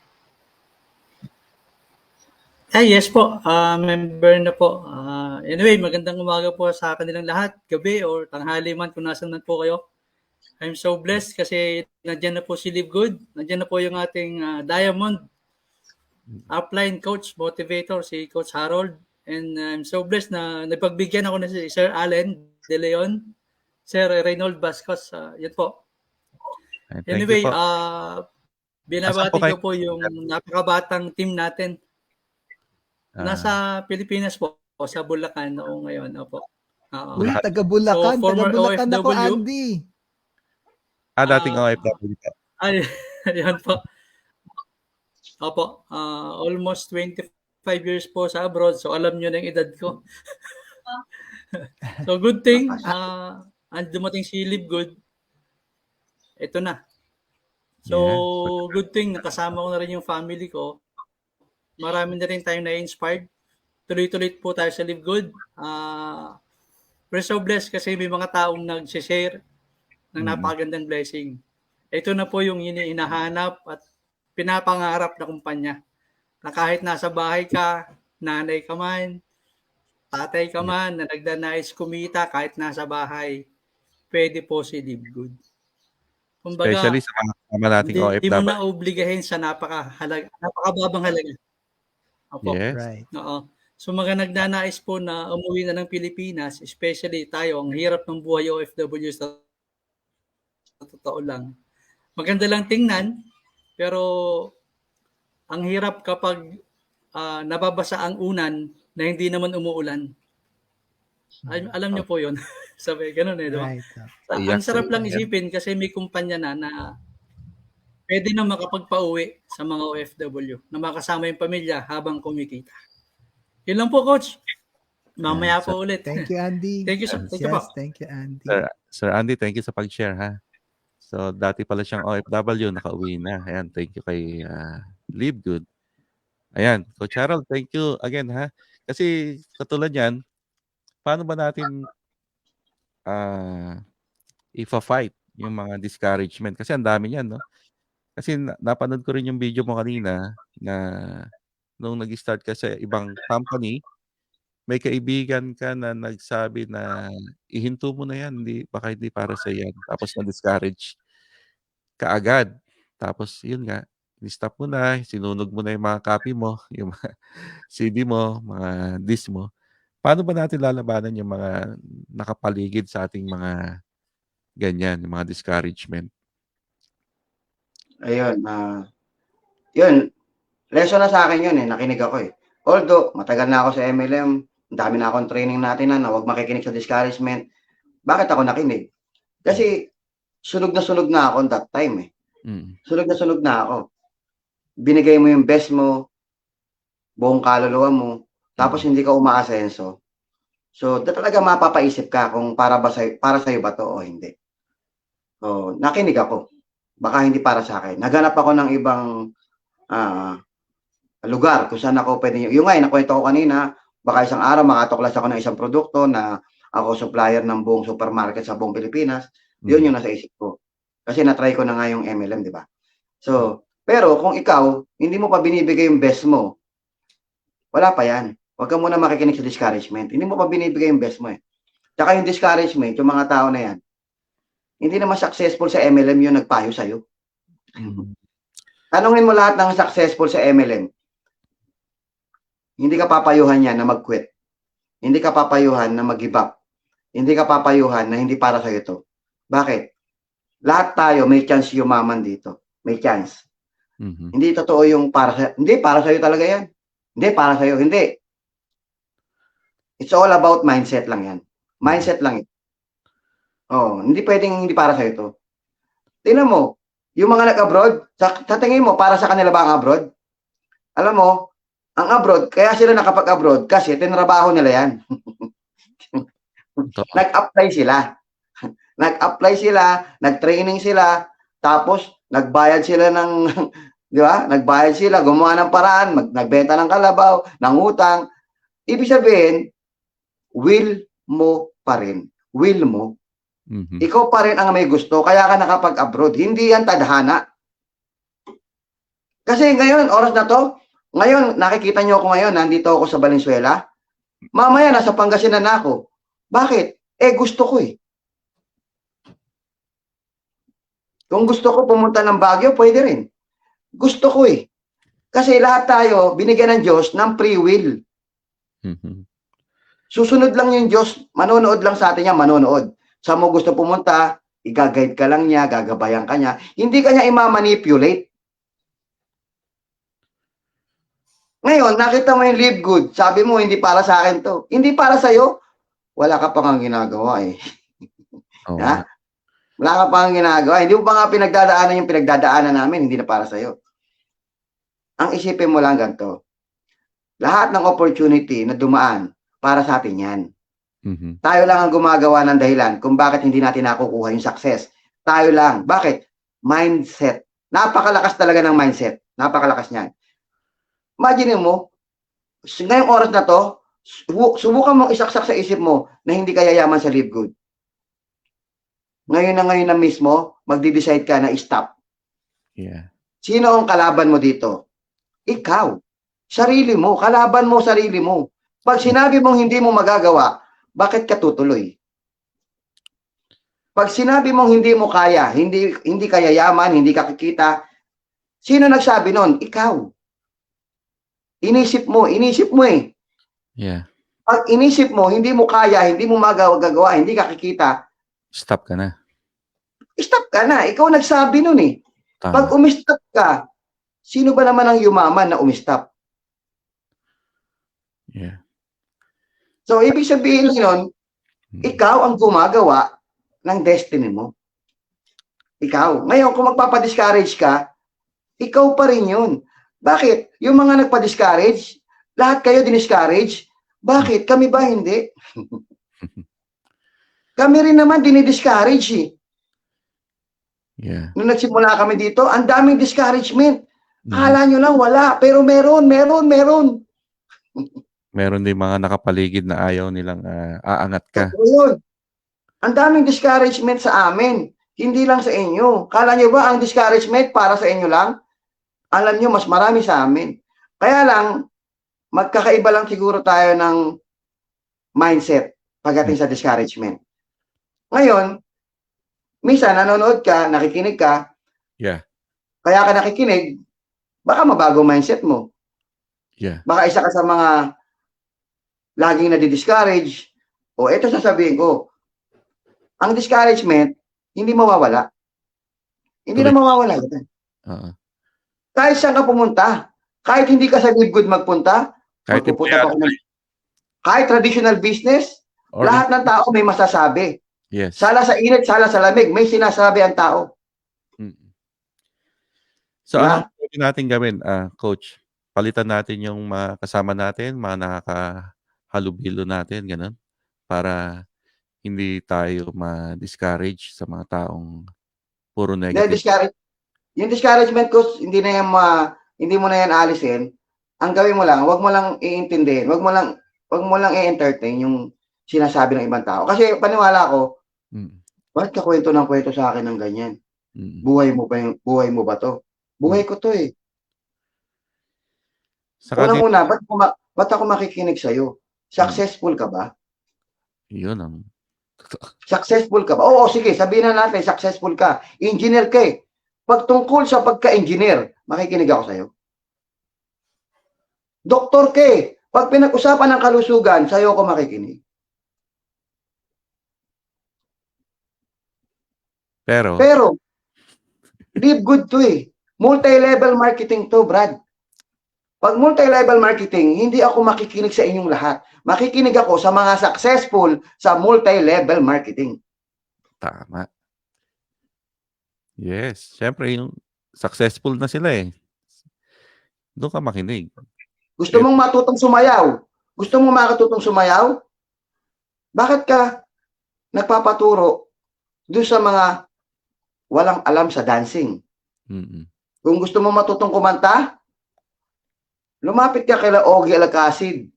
Speaker 4: Yes po, member na po. Anyway, magandang umaga po sa kanilang lahat, gabi or tanghali man kung nasan man po kayo. I'm so blessed kasi nandiyan na po si Live Good, nandiyan na po yung ating Diamond upline coach, motivator, si Coach Harold. And I'm so blessed na napagbigyan ako na si Sir Allen De Leon, Sir Reynold Vascos. Yan po. Anyway, binabati ko po yung napakabatang team natin. Nasa Pilipinas po, sa Bulacan noong ngayon. Opo.
Speaker 2: Uy, taga Bulacan.
Speaker 4: So,
Speaker 2: taga Bulacan ako,
Speaker 4: OFW.
Speaker 2: Andy.
Speaker 1: Dating OFW ka.
Speaker 4: Ayan po. Opo. Almost 25 years po sa abroad. So, alam nyo na yung edad ko. So, good thing. Dumating si Live Good. Ito na. So, good thing. Nakasama ko na rin yung family ko. Marami na rin tayong na-inspired. Tuloy-tuloy po tayo sa Live Good. We're so blessed kasi may mga taong nag-share ng napakagandang blessing. Ito na po yung hinahanap at pinapangarap na kumpanya. Na kahit nasa bahay ka, nanay ka man, tatay ka man, na nagdanais kumita kahit nasa bahay, pwede po si Live Good. Kumbaga,
Speaker 1: especially sa mga kasama nating OFW.
Speaker 4: Hindi mo na obligahin sa napakababang halaga. Opo.
Speaker 1: Yes.
Speaker 2: Right.
Speaker 4: Oo. So mga nagnanais po na umuwi na ng Pilipinas, especially tayo, ang hirap ng buhay OFW sa totoo lang. Maganda lang tingnan, pero ang hirap kapag nababasa ang unan na hindi naman umuulan. Alam niyo po yun. Sabi, ganun eh, diba?
Speaker 2: Right.
Speaker 4: Ang sarap lang isipin kasi may kumpanya na pwede na makapagpauwi sa mga OFW na makasama yung pamilya habang kumikita. Yun lang po, Coach. Mamaya po ulit.
Speaker 2: Thank you, Andy.
Speaker 4: Thank you, sir. Thank you po.
Speaker 2: Thank you, Andy.
Speaker 1: Sir Andy, thank you sa pag-share, ha? So, dati pala siyang OFW, nakauwi na. Ayan, thank you kay Live Good. Ayan, Coach Harold, thank you again, ha? Kasi katulad yan, paano ba natin ifa-fight yung mga discouragement? Kasi ang dami niyan, no? Kasi napanood ko rin yung video mo kanina na nung nag-start ka sa ibang company, may kaibigan ka na nagsabi na ihinto mo na yan, baka hindi para sa yan. Tapos na-discourage ka agad. Tapos yun nga, ni-stop mo na, sinunog mo na yung mga copy mo, yung mga CD mo, mga disc mo. Paano ba natin lalabanan yung mga nakapaligid sa ating mga ganyan, yung mga discouragement?
Speaker 3: Ayun, yun, lesson na sa akin yun eh, nakinig ako eh. Although, matagal na ako sa MLM, ang dami na akong training natin na huwag makikinig sa discouragement. Bakit ako nakinig? Kasi, sunog na ako that time eh. Sunog na ako. Binigay mo yung best mo, buong kaluluwa mo, tapos hindi ka umaasenso. So, talaga mapapaisip ka kung para sa'yo ba to o hindi. So, nakinig ako. Baka hindi para sa akin. Naghanap ako ng ibang lugar kung saan ako pwede. Yung nga, nakwento ko kanina, Baka isang araw makatuklas ako ng isang produkto na ako supplier ng buong supermarket sa buong Pilipinas. Yun yung nasa isip ko. Kasi na-try ko na nga yung MLM, di ba? So, pero kung ikaw, hindi mo pa binibigay yung best mo, wala pa yan. Huwag ka muna makikinig sa discouragement. Hindi mo pa binibigay yung best mo eh. Tsaka yung discouragement, yung mga tao na yan, hindi naman successful sa MLM yung nagpayo sa'yo. Tanungin mo lahat ng successful sa MLM. Hindi ka papayuhan yan na mag-quit. Hindi ka papayuhan na mag-give up. Hindi ka papayuhan na hindi para sa'yo to. Bakit? Lahat tayo may chance yumaman dito. May chance. Hindi totoo yung para sa... Hindi, para sa'yo talaga yan. Hindi, para sa'yo. Hindi. It's all about mindset lang yan. Mindset lang yan. Oh, hindi pwedeng hindi para sa'yo to. Tingnan mo, yung mga nag-abroad, sa tingin mo, para sa kanila ba ang abroad? Alam mo, ang abroad, kaya sila nakapag-abroad kasi tinrabaho nila yan. Nag-apply sila. Nag-apply sila, nag-training sila, tapos nagbayad sila ng, di ba? Nagbayad sila, gumawa ng paraan, nagbenta ng kalabaw, ng utang. Ibig sabihin, will mo pa rin. Will mo. Ikaw pa rin ang may gusto, kaya ka nakapag-abroad. Hindi yan tadhana. Kasi ngayon, oras na to, ngayon, nakikita nyo ako ngayon, nandito ako sa Valenzuela. Mamaya, nasa Pangasinan na ako. Bakit? Gusto ko eh. Kung gusto ko pumunta ng Baguio, pwede rin. Gusto ko eh. Kasi lahat tayo, binigyan ng Diyos ng free will. Susunod lang yung Diyos, manonood lang sa atin niya, manonood. Sa mo gusto pumunta, i-guide ka lang niya, gagabayan ka niya. Hindi ka niya i-manipulate. Ngayon, nakita mo yung live good. Sabi mo, hindi para sa akin to. Hindi para sa'yo. Wala ka pa kang ginagawa eh.
Speaker 1: Oh.
Speaker 3: Ha? Wala ka pa kang ginagawa. Hindi mo pa nga pinagdadaanan yung pinagdadaanan namin. Hindi na para sa'yo. Ang isipin mo lang ganito. Lahat ng opportunity na dumaan, para sa atin yan. Tayo lang ang gumagawa ng dahilan kung bakit hindi natin nakukuha yung success. Tayo lang. Bakit? Mindset. Napakalakas talaga ng mindset. Napakalakas niyan. Imagine mo, ngayong oras na to, subukan mong isaksak sa isip mo na hindi ka yayaman sa live good. Ngayon na mismo, magde-decide ka na i-stop.
Speaker 1: Yeah.
Speaker 3: Sino ang kalaban mo dito? Ikaw. Sarili mo. Kalaban mo sarili mo. Pag sinabi mong hindi mo magagawa, bakit ka tutuloy? Pag sinabi mong hindi mo kaya, hindi ka yayaman, hindi ka kikita, sino nagsabi nun? Ikaw. Inisip mo eh.
Speaker 1: Yeah.
Speaker 3: Pag inisip mo, hindi mo kaya, hindi mo magagawa, hindi ka kikita,
Speaker 1: Stop ka na.
Speaker 3: stop ka na. Ikaw nagsabi nun eh.
Speaker 1: Tama.
Speaker 3: Pag umistop ka, sino ba naman ang yumaman na umistop?
Speaker 1: Yeah.
Speaker 3: So, ibig sabihin nun, ikaw ang gumagawa ng destiny mo. Ikaw. Ngayon, kung magpapadiscourage ka, ikaw pa rin yun. Bakit? Yung mga nagpa-discourage, lahat kayo diniscourage. Bakit? Kami ba hindi? Kami rin naman dinidiscourage eh.
Speaker 1: Yeah.
Speaker 3: Nung nagsimula kami dito, ang daming discouragement. Akala nyo lang wala, pero meron.
Speaker 1: Meron din mga nakapaligid na ayaw nilang aangat ka.
Speaker 3: So, yun. Ang daming discouragement sa amin. Hindi lang sa inyo. Kala nyo ba ang discouragement para sa inyo lang? Alam nyo, mas marami sa amin. Kaya lang, magkakaiba lang siguro tayo ng mindset pagdating sa discouragement. Ngayon, minsan nanonood ka, nakikinig ka,
Speaker 1: Yeah.
Speaker 3: kaya ka nakikinig, baka mabago mindset mo.
Speaker 1: Yeah.
Speaker 3: Baka isa ka sa mga laging nadi-discourage, o eto sasabihin ko, ang discouragement, hindi mawawala. Hindi na mawawala. Kahit saan ka pumunta, kahit hindi ka sa live good magpunta, kahit traditional business, lahat ng tao may masasabi.
Speaker 1: Yes.
Speaker 3: Sala sa init, sala sa lamig, may sinasabi ang tao.
Speaker 1: So, ano pwede natin gawin, Coach? Palitan natin yung mga kasama natin, mga nakakahalubilo natin, ganun, para hindi tayo ma-discourage sa mga taong puro negative.
Speaker 3: Yung discouragement ko, hindi mo na yan alisin. Ang gawin mo lang, wag mo lang iintindihin. Wag wag mo lang i-entertain yung sinasabi ng ibang tao. Kasi paniwala ko,
Speaker 1: Mm.
Speaker 3: bakit ka kwento ng kwento sa akin ng ganyan?
Speaker 1: Mm.
Speaker 3: Buhay mo ba to? Buhay ko to eh.
Speaker 1: Saka din,
Speaker 3: Unang-una, ba't ako makikinig sa'yo? Successful ka ba?
Speaker 1: yun ang
Speaker 3: Successful ka ba? Oo, sige, sabihin na natin, successful ka. Engineer ka eh. Pag tungkol sa pagka-engineer, makikinig ako sa'yo. Doktor ka eh. Pag pinag-usapan ng kalusugan, sa'yo ako makikinig.
Speaker 1: pero
Speaker 3: Pero, live good to eh. Multi-level marketing to, Brad. Pag multi-level marketing, hindi ako makikinig sa inyong lahat. Makikinig ako sa mga successful sa multi-level marketing.
Speaker 1: tama. Yes, syempre yung successful na sila eh. Doon ka makinig.
Speaker 3: Gusto mong matutong sumayaw? Gusto mong makatutong sumayaw? Bakit ka nagpapaturo doon sa mga walang alam sa dancing?
Speaker 1: Mm.
Speaker 3: Kung gusto mong matutong kumanta, lumapit ka kay Ogie Alcacid,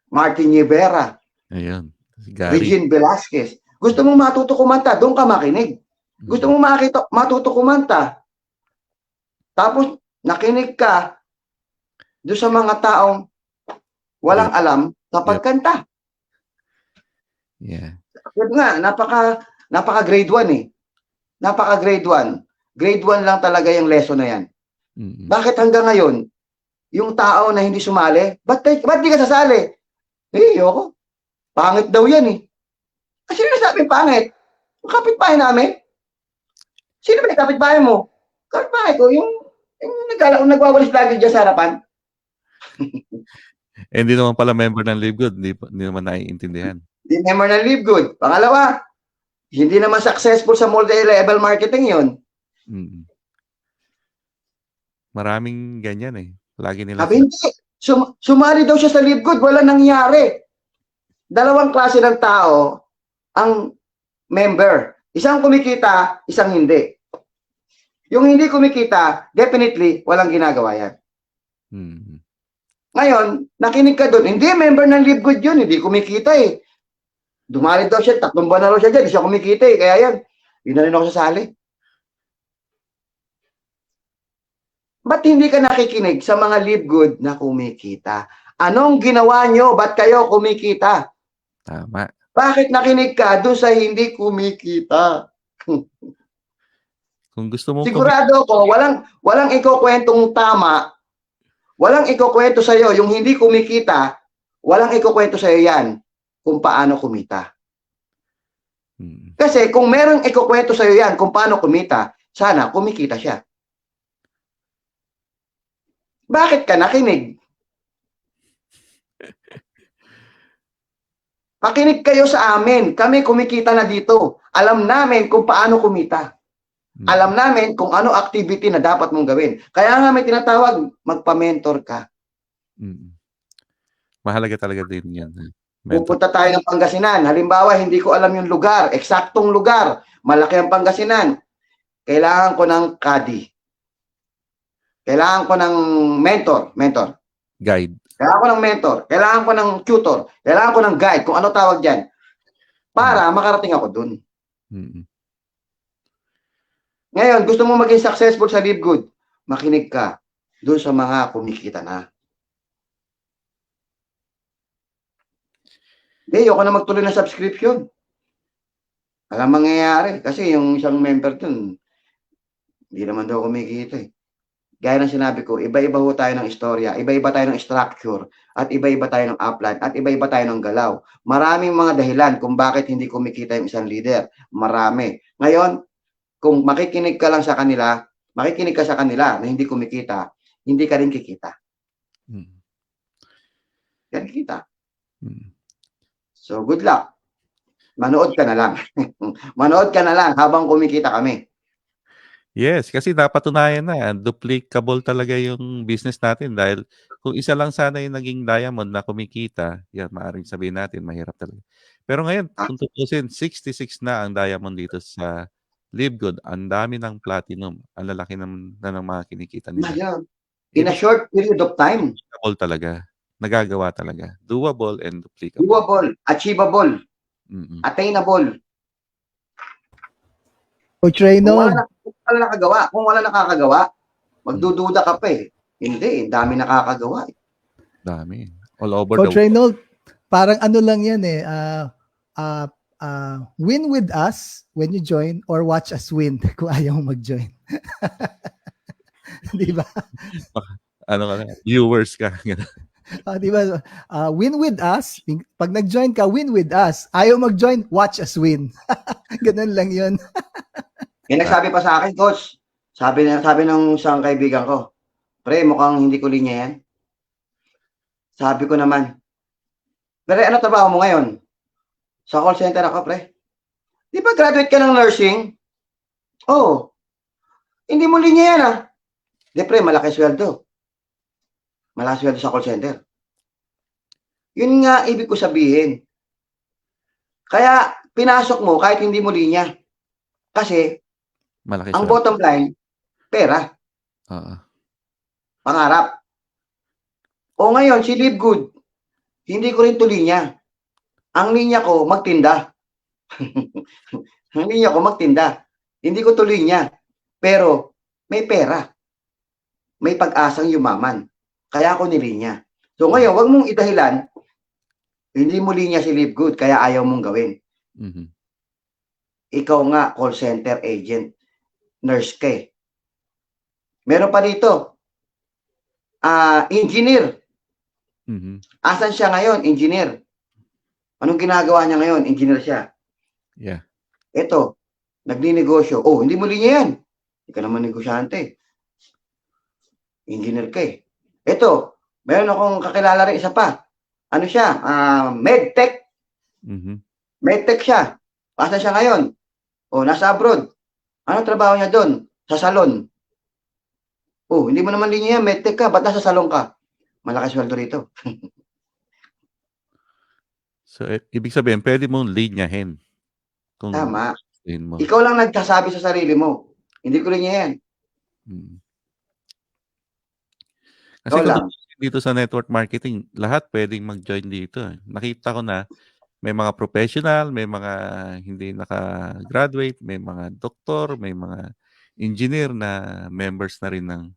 Speaker 3: Martin Rivera,
Speaker 1: Ayun. Si Gary.
Speaker 3: Regine Velasquez. Gusto mong matuto kumanta, doon ka makinig. Gusto mong matuto kumanta, tapos nakinig ka doon sa mga taong walang alam sa pagkanta.
Speaker 1: Yeah.
Speaker 3: Yun nga, napaka grade 1 eh. Napaka grade 1. Grade 1 lang talaga yung lesson na yan.
Speaker 1: Mm.
Speaker 3: Bakit hanggang ngayon, yung tao na hindi sumali, ba't di ka sasali? Eh, ayoko. Pangit daw yan eh. Kasi nasabing pangit. Yung kapitbahay namin. Sino ba yung kapitbahay mo? Kapitbahay ko, yung nagwawalis lagi dyan sa harapan.
Speaker 1: Hindi naman pala member ng Live Good. Hindi naman naiintindihan.
Speaker 3: Hindi member ng Live Good. Pangalawa, hindi naman successful sa multi-level marketing yon.
Speaker 1: Mm. Maraming ganyan eh. Lagi nila.
Speaker 3: Sabi, hindi. Sumali daw siya sa Live Good, wala nangyari. Dalawang klase ng tao ang member. Isang kumikita, isang hindi. Yung hindi kumikita, definitely, walang ginagawa yan.
Speaker 1: Mm.
Speaker 3: Ngayon, nakinig ka doon. Hindi, member ng Live Good yun. Hindi kumikita eh. Dumali daw siya, 3 buwan na raw siya dyan. Hindi siya kumikita eh. Kaya yan, yun na rin ako sasali. Ba't hindi ka nakikinig sa mga Live Good na kumikita? Anong ginawa nyo? Ba't kayo kumikita?
Speaker 1: Tama.
Speaker 3: Bakit nakinig ka doon sa hindi kumikita?
Speaker 1: Kung gusto mo
Speaker 3: Sigurado ko, walang ikukwentong tama, walang ikukwento sa'yo, yung hindi kumikita, walang ikukwento sa'yo yan kung paano kumita. Kasi kung merong ikukwento sa'yo yan kung paano kumita, sana kumikita siya. Bakit ka nakinig? Pakinig kayo sa amin. Kami kumikita na dito. Alam namin kung paano kumita. Alam namin kung ano activity na dapat mong gawin. Kaya nga may tinatawag, magpa-mentor ka.
Speaker 1: Mahalaga talaga din yan.
Speaker 3: Pupunta tayo ng Pangasinan. Halimbawa, hindi ko alam yung lugar, eksaktong lugar. Malaki ang Pangasinan. Kailangan ko ng caddy. Kailangan ko ng mentor.
Speaker 1: Guide.
Speaker 3: Kailangan ko ng mentor. Kailangan ko ng tutor. Kailangan ko ng guide, kung ano tawag dyan. Para makarating ako dun. Ngayon, gusto mo maging successful sa Live Good, makinig ka doon sa mga kumikita na. Hindi, ayoko na magtuloy ng subscription. Alam mangyayari. Kasi yung isang member dun, hindi naman daw kumikita eh. Gaya ng sinabi ko, iba-iba ho tayo ng istorya, iba-iba tayo ng structure, at iba-iba tayo ng upline, at iba-iba tayo ng galaw. Maraming mga dahilan kung bakit hindi kumikita yung isang leader. Marami. Ngayon, kung makikinig ka lang sa kanila, makikinig ka sa kanila na hindi kumikita, hindi ka rin kikita. Yan kita. So, good luck. Manood ka na lang. Manood ka na lang habang kumikita kami.
Speaker 1: Yes, kasi napatunayan na, duplicable talaga yung business natin dahil kung isa lang sana yung naging diamond na kumikita, yan, maaaring sabihin natin, mahirap talaga. Pero ngayon, kung tutusin, 66 na ang diamond dito sa Live Good. Ang dami ng platinum. Ang lalaki na ng mga kinikita nila.
Speaker 3: In a short period of time.
Speaker 1: Duplicable talaga. nagagawa talaga. Doable and duplicable.
Speaker 3: Doable, achievable,
Speaker 1: Mm-mm.
Speaker 3: attainable.
Speaker 2: Coach
Speaker 3: Kung
Speaker 2: Reynold,
Speaker 3: kung wala nakakagawa, magdududa ka pa eh. Hindi, dami nakakagawa.
Speaker 1: Dami. All over
Speaker 2: Coach
Speaker 1: the world.
Speaker 2: Reynold, parang ano lang yan eh. Win with us when you join or watch us win kung ayaw mo mag-join. Di ba?
Speaker 1: Ano ka na? Viewers ka.
Speaker 2: Di ba? Win with us. Pag nag-join ka, win with us. Ayaw mag-join, watch us win. Ganun lang yun.
Speaker 3: Yung nagsabi pa sa akin, coach, sabi ng isang kaibigan ko, pre, mukhang hindi ko linya yan. Sabi ko naman, pre, ano trabaho mo ngayon? Sa call center ako, pre. Di ba graduate ka ng nursing? Oh, hindi mo linya yan ah. Di pre, malaki sweldo. Malaki sweldo sa call center. Yun nga ibig ko sabihin. Kaya pinasok mo kahit hindi mo linya. Kasi
Speaker 1: Malaki
Speaker 3: ang
Speaker 1: siya.
Speaker 3: bottom line, pera,
Speaker 1: Oo.
Speaker 3: pangarap. O ngayon, si Live Good, hindi ko rin to linya. Ang linya ko, magtinda. Ang linya ko, magtinda. Hindi ko to linya. Pero, may pera. May pag-asang yumaman. Kaya ako nilinya. So ngayon, wag mong idahilan, hindi mo linya si Live Good, kaya ayaw mong gawin.
Speaker 1: Mhm.
Speaker 3: Ikaw nga, call center agent, nurse ka eh. Meron pa dito, engineer.
Speaker 1: Mhm.
Speaker 3: Asan siya ngayon? Engineer. Anong ginagawa niya ngayon? Engineer siya.
Speaker 1: Yeah.
Speaker 3: Ito, nagninegosyo. Oh, hindi mo linya yan. Hindi ka naman negosyante. Engineer ka eh. Ito, meron akong kakilala rin isa pa. Ano siya? Medtech.
Speaker 1: Mhm.
Speaker 3: Medtech siya. Asan siya ngayon? Oh, nasa abroad. Ano trabaho niya doon? Sa salon. Oh, hindi mo naman linya yan. Medtech ka. Ba't nasa salon ka? Malaki sweldo rito.
Speaker 1: So, ibig sabihin, pwede mong linyahin. Kung
Speaker 3: Tama.
Speaker 1: gustuhin mo.
Speaker 3: Ikaw lang nagsasabi sa sarili mo. Hindi ko linya yan.
Speaker 1: Mm. Kasi
Speaker 3: Ikaw
Speaker 1: kung
Speaker 3: lang.
Speaker 1: dito sa network marketing, lahat pwedeng mag-join dito. Nakita ko na may mga professional, may mga hindi naka-graduate, may mga doktor, may mga engineer na members na rin ng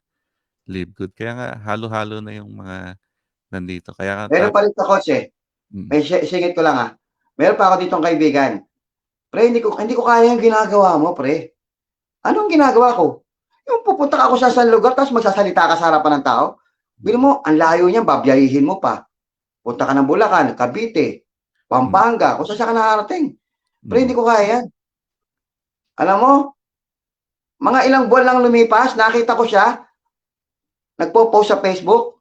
Speaker 1: Live Good. Kaya nga, halo-halo na yung mga nandito. Kaya nga,
Speaker 3: Meron pa rin sa coach eh. May singit ko lang ah. Meron pa ako ditong kaibigan. Pre, hindi ko kaya yung ginagawa mo, pre. Anong ginagawa ko? Yung pupunta ka ako sa isang lugar, tapos magsasalita ka sa harapan ng tao. Bili mo, ang layo niya, babiyahihin mo pa. Punta ka ng Bulacan, Cavite, Pampanga, kung saan ka nakarating. Pre, hindi ko kaya yan. Alam mo, mga ilang buwan lang lumipas, nakita ko siya, nagpo-post sa Facebook,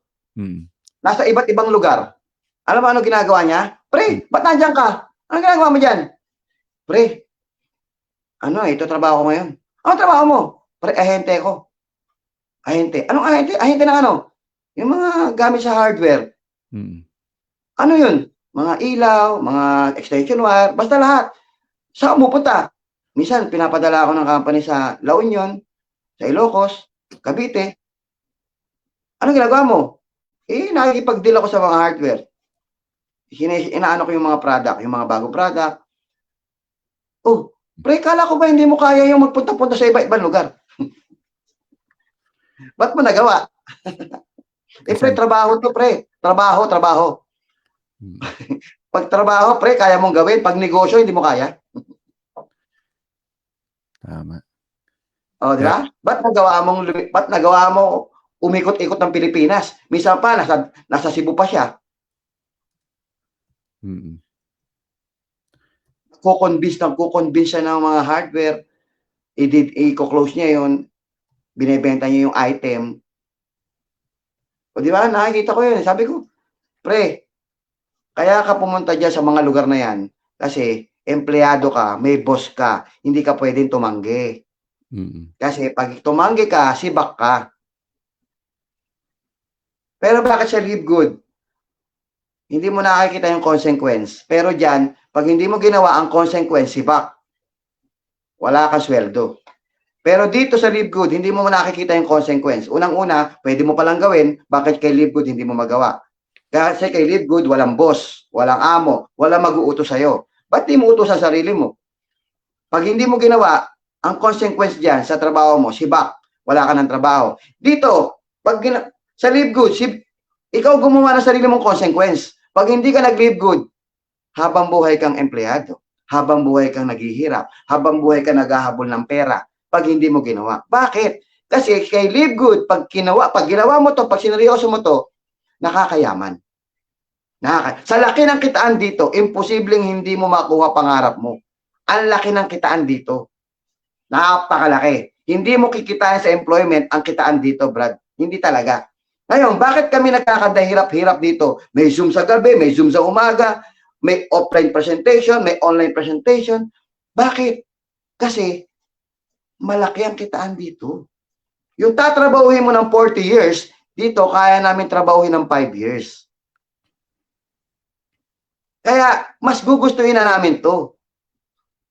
Speaker 3: nasa iba't ibang lugar. Alam mo ano ginagawa niya? Pre, ba't nandiyan ka? Ano ginagawa mo dyan? Pre, ito trabaho ko ngayon. Ano trabaho mo? Pre, ahente ko. Ahente. Anong ahente? Ahente ng ano? Yung mga gamit sa hardware. Ano yun? Mga ilaw, mga extension wire, basta lahat. Saan mo pupunta? Minsan, pinapadala ako ng company sa La Union, sa Ilocos, Cavite. Ano ginagawa mo? Nakikipag-deal ako sa mga hardware. Inaano ko yung mga product, yung mga bagong product. Oh, pre, kala ko ba hindi mo kaya yung magpunta-punta sa iba-ibang lugar? Ba't mo nagawa? Pre, trabaho to, pre. Trabaho. Pag trabaho, pre, kaya mong gawin. Pag negosyo, hindi mo kaya.
Speaker 1: Tama.
Speaker 3: O, di ba? Ba't nagawa mo umikot-ikot ng Pilipinas? Minsan pa, nasa Cebu pa siya. Kukonvince siya ng mga hardware. I-close niya yun. Binibenta niya yung item. O, di ba? Nakikita ko yun. Sabi ko, pre, kaya ka pumunta dyan sa mga lugar na yan kasi empleyado ka, may boss ka, hindi ka pwedeng tumanggi. Kasi pag tumanggi ka, sibak ka. Pero bakit sa Live Good? Hindi mo nakikita yung consequence. Pero dyan, pag hindi mo ginawa ang consequence, sibak. Wala kang sweldo. Pero dito sa Live Good, hindi mo nakikita yung consequence. Unang-una, pwede mo palang gawin, bakit kay Live Good hindi mo magawa? Kasi kay Live Good, walang boss, walang amo, walang mag-uutos sa'yo. Ba't di mo utos sa sarili mo? Pag hindi mo ginawa, ang consequence dyan sa trabaho mo, sibak, wala ka ng trabaho. Dito, sa Live Good, ikaw gumawa ng sarili mong consequence. Pag hindi ka nag-live good, habang buhay kang empleyado, habang buhay kang naghihirap, habang buhay kang naghahabol ng pera, pag hindi mo ginawa. Bakit? Kasi kay Live Good, pag ginawa mo to, pag sineryoso mo to, nakakayaman. Sa laki ng kitaan dito, imposibleng hindi mo makuha pangarap mo. Ang laki ng kitaan dito. Napakalaki. Hindi mo kikitain sa employment ang kitaan dito, Brad. Hindi talaga. Ngayon, bakit kami nagkakadahirap-hirap dito? May Zoom sa gabi, may Zoom sa umaga, may offline presentation, may online presentation. Bakit? Kasi malaki ang kitaan dito. Yung tatrabahuhin mo ng 40 years, dito kaya namin trabahuhin ng 5 years. Kaya mas gugustuhin na namin to.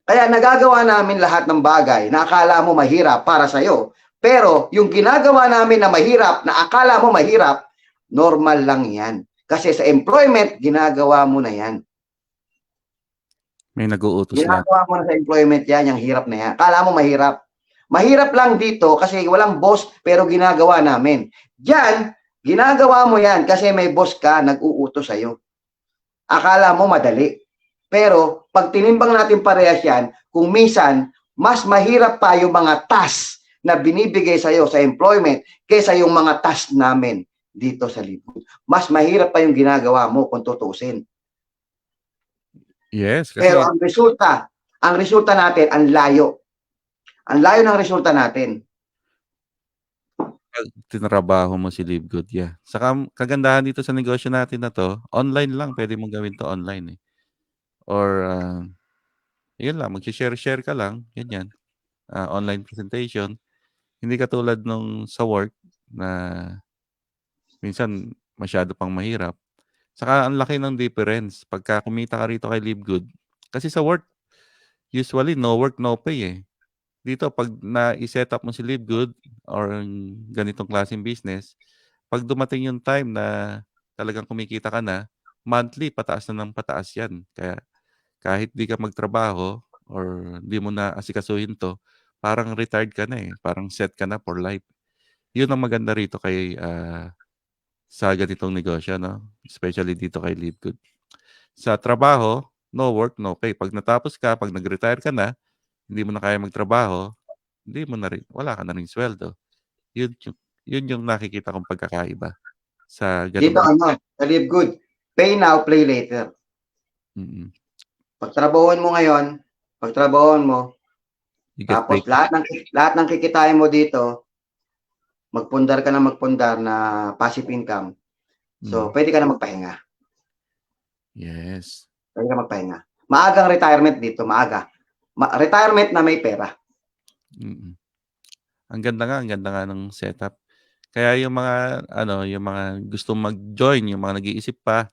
Speaker 3: Kaya nagagawa namin lahat ng bagay na akala mo mahirap para sa'yo. Pero yung ginagawa namin na mahirap, na akala mo mahirap, normal lang yan. Kasi sa employment, ginagawa mo na yan.
Speaker 1: May nag-uutos lang.
Speaker 3: Ginagawa mo na sa employment yan, yung hirap na yan. Akala mo mahirap. Mahirap lang dito kasi walang boss pero ginagawa namin. Diyan, ginagawa mo yan kasi may boss ka nag-uutos sa'yo. Akala mo madali. Pero pag tinimbang natin parehas yan, kung minsan, mas mahirap pa yung mga task na binibigay sa'yo sa employment kaysa yung mga task namin dito sa Live Good. Mas mahirap pa yung ginagawa mo kung tutusin.
Speaker 1: Yes, kasi
Speaker 3: Pero ang resulta natin, ang layo. Ang layo ng resulta natin.
Speaker 1: tinrabaho mo si Live Good, yeah. Saka kagandahan dito sa negosyo natin na to, online lang, pwede mong gawin to online eh. Or, yun lang, mag-share ka lang, ganyan. Online presentation. Hindi katulad nung sa work na minsan masyado pang mahirap. Saka ang laki ng difference pagka kumita ka rito kay Live Good. Kasi sa work, usually no work, no pay eh. Dito, pag na-set up mo si Live Good or ganitong klaseng business, pag dumating yung time na talagang kumikita ka na, monthly, pataas na ng pataas yan. Kaya kahit di ka magtrabaho or di mo na asikasuhin to, parang retired ka na eh. Parang set ka na for life. Yun ang maganda rito kay sa ganitong negosyo, no? Especially dito kay Live Good. Sa trabaho, no work, no pay. Pag natapos ka, pag nag-retire ka na, hindi mo na kaya magtrabaho, hindi mo na rin, wala ka na ring sweldo. Yun yung nakikita kong pagkakaiba sa
Speaker 3: Dito
Speaker 1: ganung
Speaker 3: sa Live Good, pay now, play later.
Speaker 1: mm.
Speaker 3: Pagtrabahuan mo ngayon,
Speaker 1: You get
Speaker 3: tapos
Speaker 1: paid.
Speaker 3: lahat ng kikitain mo dito, magpundar ka na na passive income. So, pwede ka na magpahinga.
Speaker 1: Yes.
Speaker 3: Pwede ka magpahinga. Maagang retirement dito, maaga. Retirement na may pera.
Speaker 1: Mm. Ang ganda nga ng setup. Kaya yung mga yung mga gustong mag-join, yung mga nag-iisip pa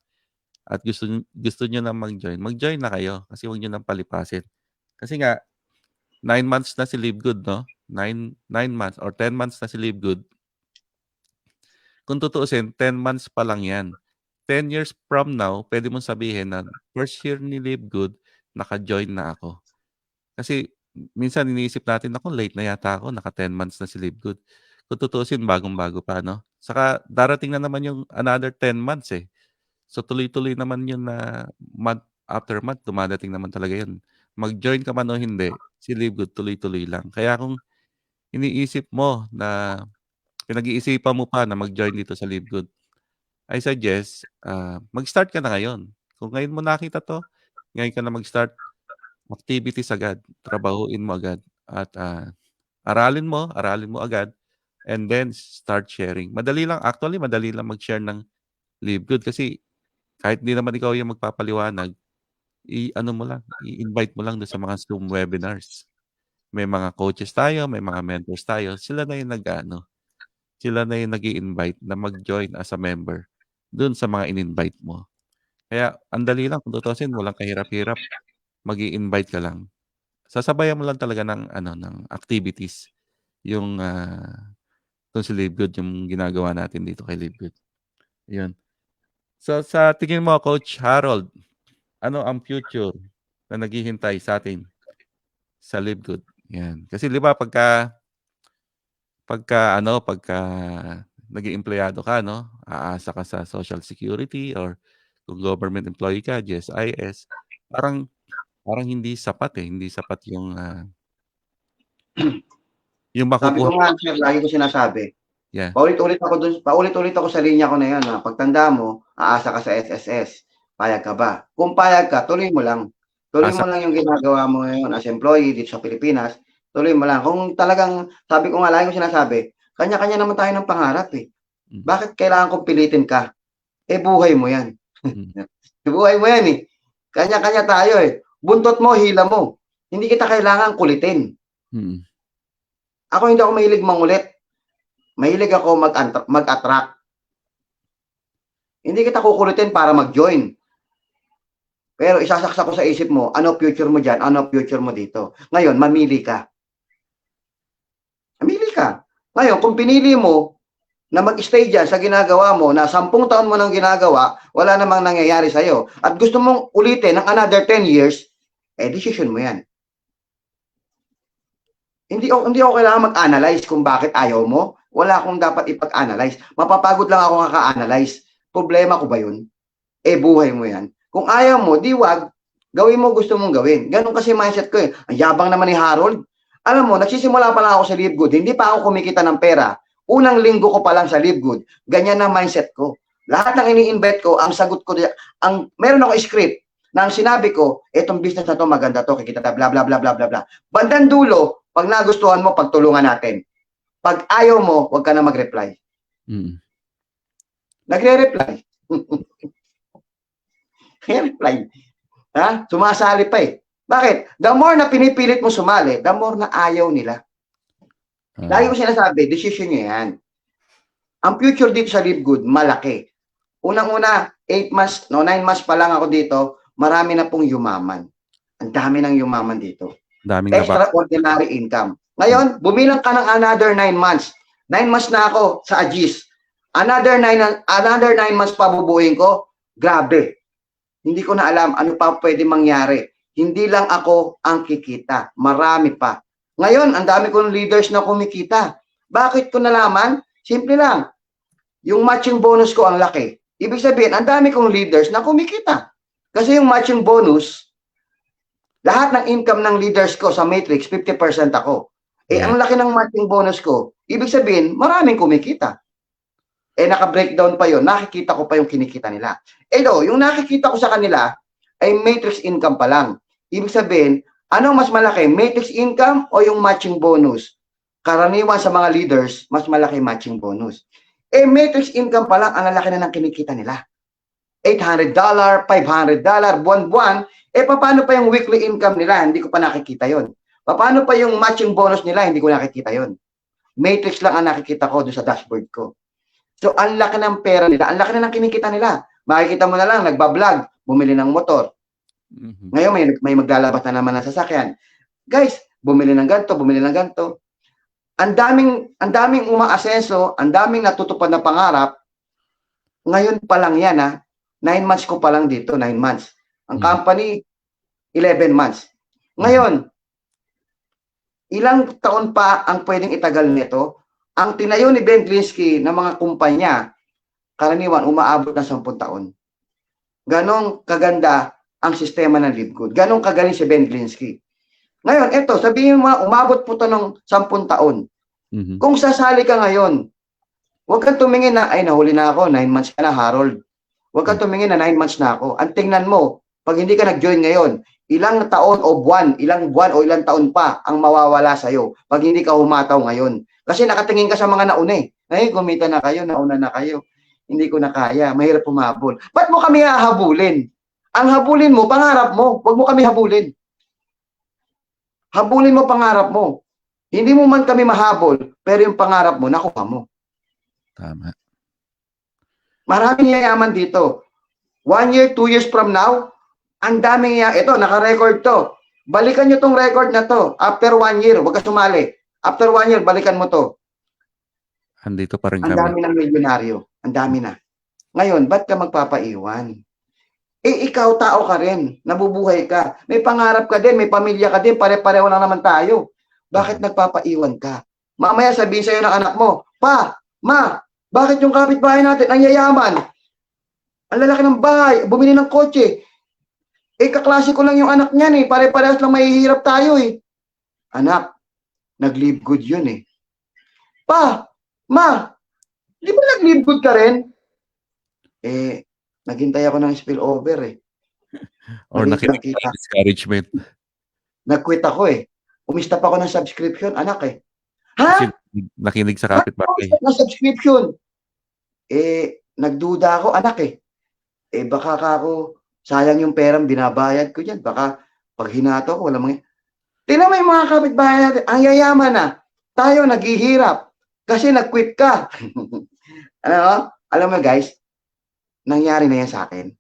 Speaker 1: at gusto niyo na mag-join na kayo kasi huwag niyo nang palipasin. Kasi nga 9 months na si Live Good, no? 9 months or 10 months na si Live Good. Kung tutuusin, 10 months pa lang 'yan. 10 years from now, pwede mong sabihin na first year ni Live Good, naka-join na ako. Kasi minsan iniisip natin, naku, late na yata ako, naka 10 months na si Live Good. Kung tutuusin, bagong-bago pa, no? Saka darating na naman yung another 10 months eh. So tuloy-tuloy naman yun na month after month, dumadating naman talaga yun. Mag-join ka man o hindi, si Live Good tuloy-tuloy lang. Kaya kung iniisip mo na pinag-iisipan mo pa na mag-join dito sa Live Good, I suggest, mag-start ka na ngayon. Kung ngayon mo nakita to, ngayon ka na mag-start, activities agad, trabahuin mo agad, at aralin mo agad, and then start sharing. Madali lang mag-share ng Live Good kasi kahit di naman ikaw yung magpapaliwanag, i-invite mo lang doon sa mga Zoom webinars. May mga coaches tayo, may mga mentors tayo, sila na yung sila na yung nag-i-invite na mag-join as a member doon sa mga in-invite mo. Kaya ang dali lang kung tutuusin, walang kahirap-hirap, mag-i-invite ka lang. Sasabayan mo lang talaga ng ng activities yung si Live Good, yung ginagawa natin dito kay Live Good. 'Yun. So sa tingin mo, Coach Harold, ano ang future na naghihintay sa atin sa Live Good? Yan. Kasi 'di ba pagka naging empleyado ka, no, aasa ka sa Social Security or kung government employee ka, GSIS, parang parang hindi sapat hindi sapat yung yung
Speaker 3: Sabi ko
Speaker 1: makukuha.
Speaker 3: nga, sir, lagi ko sinasabi,
Speaker 1: Yeah.
Speaker 3: paulit-ulit ako sa linya ko na yun. Pagtanda mo, aasa ka sa SSS. Payag ka ba? Kung payag ka, tuloy mo lang. Tuloy mo lang yung ginagawa mo ngayon as employee dito sa Pilipinas. Tuloy mo lang. Kung talagang, sabi ko nga, lagi ko sinasabi, kanya-kanya naman tayo ng pangarap eh. Bakit kailangan kong pilitin ka? Buhay mo yan. Buhay mo yan eh. Kanya-kanya tayo eh. Buntot mo, hila mo. Hindi kita kailangan kulitin. Ako hindi ako mahilig mangulit. Mahilig ako mag-attract. Hindi kita kukulitin para mag-join. Pero isasaksak ko sa isip mo, ano future mo dyan, ano future mo dito. Ngayon, mamili ka. Mamili ka. Ngayon, kung pinili mo na mag-stay dyan sa ginagawa mo, na 10 taon mo nang ginagawa, wala namang nangyayari sa'yo, at gusto mong ulitin ng another 10 years, decision mo yan. Hindi ako kailangan mag-analyze kung bakit ayaw mo. Wala akong dapat ipag-analyze. Mapapagod lang ako kaka-analyze. Problema ko ba yun? Buhay mo yan. Kung ayaw mo, di wag. Gawin mo gusto mong gawin. Ganun kasi mindset ko eh. Ang yabang naman ni Harold. Alam mo, nagsisimula pa lang ako sa Live Good. Hindi pa ako kumikita ng pera. Unang linggo ko pa lang sa Live Good. Ganyan ang mindset ko. Lahat ng ini-invite ko, ang sagot ko, meron ako script na ang sinabi ko, etong business na to maganda to, kikita ta, bla bla bla bla bla bla. Bandang dulo, pag nagustuhan mo, pagtulungan natin. Pag ayaw mo, wag ka na mag-reply. Nagre-reply. Reply. Ha? Sumasali pa eh. Bakit? The more na pinipilit mo sumali, the more na ayaw nila. Lagi ko sinasabi, decision nyo yan. Ang future dito sa Live Good, malaki. Unang-una, 9 months pa lang ako dito, marami na pong yumaman. Ang dami ng yumaman dito. Extraordinary income. Ngayon, bumilang ka ng another 9 months. 9 months na ako sa Agis. Another 9 months pa bubuhin ko. Grabe. Hindi ko na alam ano pa pwede mangyari. Hindi lang ako ang kikita. Marami pa. Ngayon, ang dami kong leaders na kumikita. Bakit ko nalaman? Simple lang. Yung matching bonus ko ang laki. Ibig sabihin, ang dami kong leaders na kumikita. Kasi yung matching bonus, lahat ng income ng leaders ko sa Matrix, 50% ako. Ang laki ng matching bonus ko, ibig sabihin, maraming kumikita. Naka-breakdown pa yon, nakikita ko pa yung kinikita nila. Yung nakikita ko sa kanila, ay matrix income pa lang. Ibig sabihin, ano mas malaki, matrix income o yung matching bonus? Karaniwan sa mga leaders, mas malaki matching bonus. Matrix income pa lang, ang laki na ng kinikita nila. $800, $500, buwan-buwan, paano pa yung weekly income nila? Hindi ko pa nakikita yon. Paano pa yung matching bonus nila? Hindi ko nakikita yon. Matrix lang ang nakikita ko doon sa dashboard ko. So, ang laki ng pera nila, ang laki na ng kinikita nila. Makikita mo na lang, nagbablog, bumili ng motor. Ngayon, may maglalabas na naman ng sasakyan. Guys, bumili ng ganito, bumili ng ganito. Ang daming umaasenso, ang daming natutupad na pangarap. Ngayon pa lang yan, 9 months ko pa lang dito, 9 months. Ang company, 11 months. Ngayon, ilang taon pa ang pwedeng itagal nito? Ang tinayo ni Ben Glinsky ng mga kumpanya, karaniwan, umaabot ng 10 taon. Ganong kaganda ang sistema ng Live Good. Ganong kagaling si Ben Glinsky. Ngayon, sabihin mo, umabot po ito ng 10 taon. Kung sasali ka ngayon, huwag kang tumingin na, nahuli na ako, 9 months ka na, Harold. Huwag kang tumingin na 9 months na ako. Ang tingnan mo, pag hindi ka nag-join ngayon, ilang taon o buwan, ilang buwan o ilang taon pa ang mawawala sa'yo pag hindi ka humataw ngayon. Kasi nakatingin ka sa mga nauna eh. Ngayon, kumita na kayo, nauna na kayo. Hindi ko na kaya, mahirap humabol. Ba't mo kami hahabulin? Ang habulin mo, pangarap mo. Huwag mo kami habulin. Habulin mo pangarap mo. Hindi mo man kami mahabol, pero yung pangarap mo, nakuha mo.
Speaker 1: Tama.
Speaker 3: Maraming yayaman dito. 1 year, 2 years from now, ang daming ito, naka-record to. Balikan nyo tong record na to. After 1 year, huwag ka sumali. After 1 year, balikan mo to.
Speaker 1: Andito pa rin
Speaker 3: ang
Speaker 1: kami.
Speaker 3: dami ng milyonaryo. Ang dami na. Ngayon, ba't ka magpapaiwan? Eh, ikaw tao ka rin, nabubuhay ka. May pangarap ka din, may pamilya ka din, pare-pareho lang naman tayo. Bakit nagpapaiwan ka? Mamaya sabihin sa'yo ng anak mo, Pa, Ma, bakit yung kapitbahay natin ang yayaman? Ang lalaki ng bahay, bumili ng kotse. Eh, kaklase ko lang yung anak niyan eh, pare-parehas lang mahihirap tayo eh. Anak, nag-live good yun eh. Pa, Ma, di ba nag-live good ka rin? Eh, naghintay ako ng spillover eh.
Speaker 1: Or nakinig
Speaker 3: Nakita.
Speaker 1: sa discouragement.
Speaker 3: Nag-quit ako eh. Umistap ako ng subscription, anak eh.
Speaker 1: Kasi
Speaker 3: Ha?
Speaker 1: nakinig sa kapitbahay.
Speaker 3: Umistap ng subscription. Eh, nagduda ako, anak eh. Eh, baka ako, sayang yung perang binabayad ko dyan. Baka pag hinato ko, wala mga... Tingnan mo yung mga kapitbahay natin, ang yayaman na. Tayo naghihirap. Kasi nag-quit ka. Ano? Alam mo guys, nangyari na yan sa akin.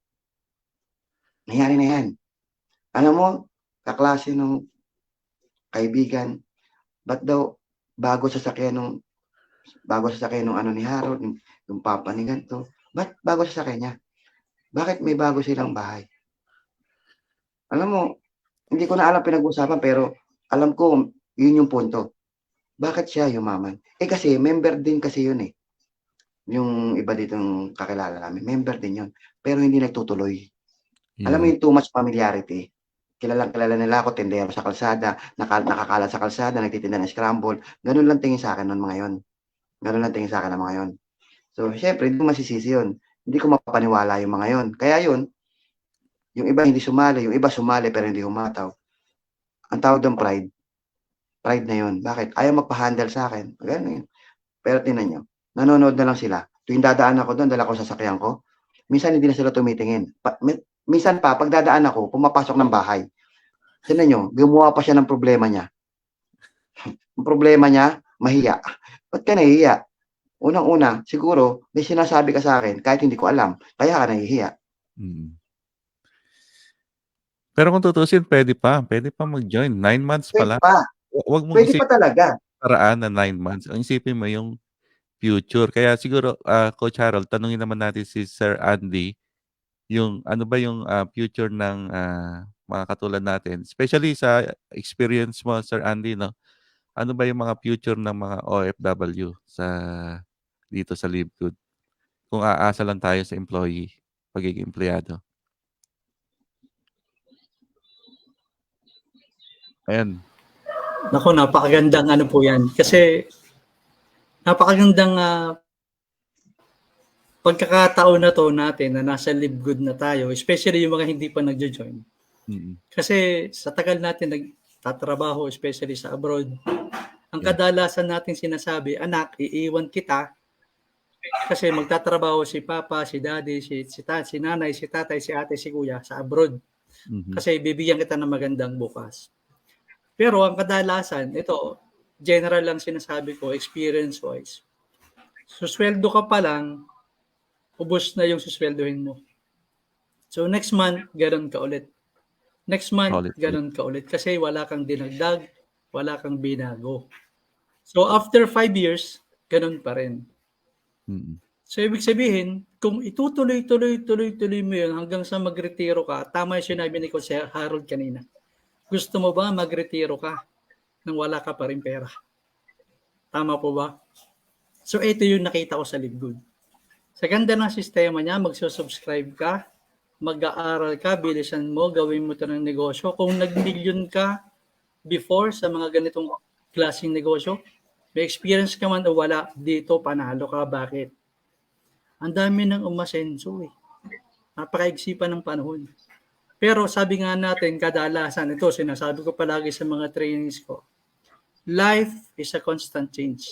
Speaker 3: Nangyari na yan. Alam mo, kaklase nung kaibigan, ba't daw bago sasakyan nung ano ni Harold, yung papa ni ganito, ba't bago sasakyan niya? Bakit may bago silang bahay? Alam mo, hindi ko na alam pinag-usapan pero alam ko yun yung punto. Bakit siya yumaman? Eh kasi member din kasi yun eh. Yung iba dito yung kakilala namin, member din yun. Pero hindi nagtutuloy. Alam mo yung too much familiarity. Kilala nila ako, tendero sa kalsada, nakakalat sa kalsada, nagtitinda ng scramble. Ganun lang tingin sa akin ng mga yon. Ganun lang tingin sa akin ng mga yon. So, syempre, hindi ko masisisi yun. Hindi ko mapapaniwala yung mga yon. Kaya yun, yung iba hindi sumali, yung iba sumali pero hindi humataw. Ang tawag doon pride. Pride na yun. Bakit? Ayaw magpa-handle sa akin. Ganun yun. Pero tinan nyo, nanonood na lang sila. Tuwing dadaan ako doon, dala ko sa sasakyan ko, minsan hindi na sila tumitingin. Minsan pa, pag dadaan ako, pumapasok ng bahay. Tinan nyo, gumawa pa siya ng problema niya. Ang problema niya, mahiya. Ba't ka nahihiya? Unang-una, siguro, may sinasabi ka sa akin kahit hindi ko alam. Kaya ka nahihiya.
Speaker 1: Pero kung tutusin, pwede pa mag-join. 9 months pa
Speaker 3: Pwede
Speaker 1: lang.
Speaker 3: pa.
Speaker 1: Huwag mong
Speaker 3: Pwede
Speaker 1: isipin
Speaker 3: pa talaga.
Speaker 1: paraan na 9 months. Ang isipin mo yung future. Kaya siguro, Coach Harold, tanungin naman natin si Sir Andy, yung ano ba yung future ng mga katulad natin. Especially sa experience mo, Sir Andy, no? Ano ba yung mga future ng mga OFW dito sa LiveGood? Kung aasa lang tayo sa employee, pagiging empleyado. Ayan.
Speaker 4: Naku, napakagandang ano po yan. Kasi napakagandang pagkakataon na to natin na nasa LiveGood na tayo, especially yung mga hindi pa nagjo-join. Kasi sa tagal natin nagtatrabaho, especially sa abroad, ang kadalasan natin sinasabi, anak, iiwan kita kasi magtatrabaho si papa, si daddy, si nanay, si tatay, si ate, si kuya sa abroad. Kasi bibigyan kita ng magandang bukas. Pero ang kadalasan, ito, general lang sinasabi ko, experience-wise. Susweldo ka pa lang, ubos na yung susweldohin mo. So next month, ganun ka ulit. Next month, ganun ka ulit. Kasi wala kang dinagdag, wala kang binago. So after 5 years, ganun pa rin. So ibig sabihin, kung itutuloy mo yun hanggang sa magretiro ka, tama yung sinabi ni Coach Harold kanina. Gusto mo ba magretiro ka nang wala ka pa rin pera? Tama po ba? So ito yung nakita ko sa LiveGood. Sa ganda ng sistema niya, magsusubscribe ka, mag-aaral ka, bilisan mo, gawin mo ito ng negosyo. Kung nag-million ka before sa mga ganitong klaseng negosyo, may experience ka man o wala, dito panalo ka. Bakit? Ang dami ng umasenso eh. Napakaigsi pa ng panahon. Pero sabi nga natin, kadalasan, ito sinasabi ko palagi sa mga trainings ko, life is a constant change.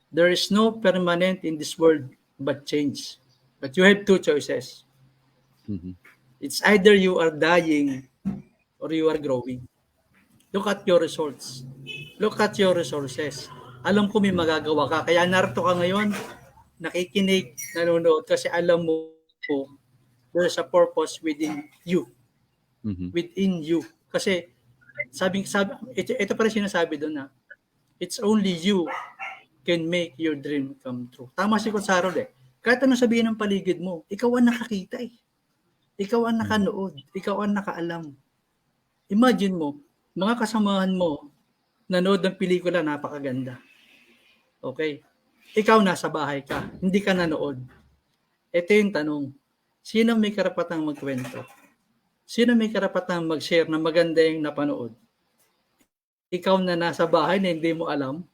Speaker 4: There is no permanent in this world but change. But you have 2 choices. It's either you are dying or you are growing. Look at your results. Look at your resources. Alam ko may magagawa ka. Kaya narito ka ngayon, nakikinig, nanonood, kasi alam mo there's a purpose within you. Within you. Kasi ito pa rin sinasabi doon na it's only you can make your dream come true. Tama si Coach Harold eh. Kahit ano sabihin ng paligid mo, ikaw ang nakakita eh. Ikaw ang nakanood. Ikaw ang nakaalam. Imagine mo, mga kasamahan mo, nanood ng pelikula, napakaganda. Okay. Ikaw nasa bahay ka, hindi ka nanood. Ito yung tanong, sino may karapatang magkwento? Sino may karapatang mag-share na maganda yung napanood? Ikaw na nasa bahay na hindi mo alam,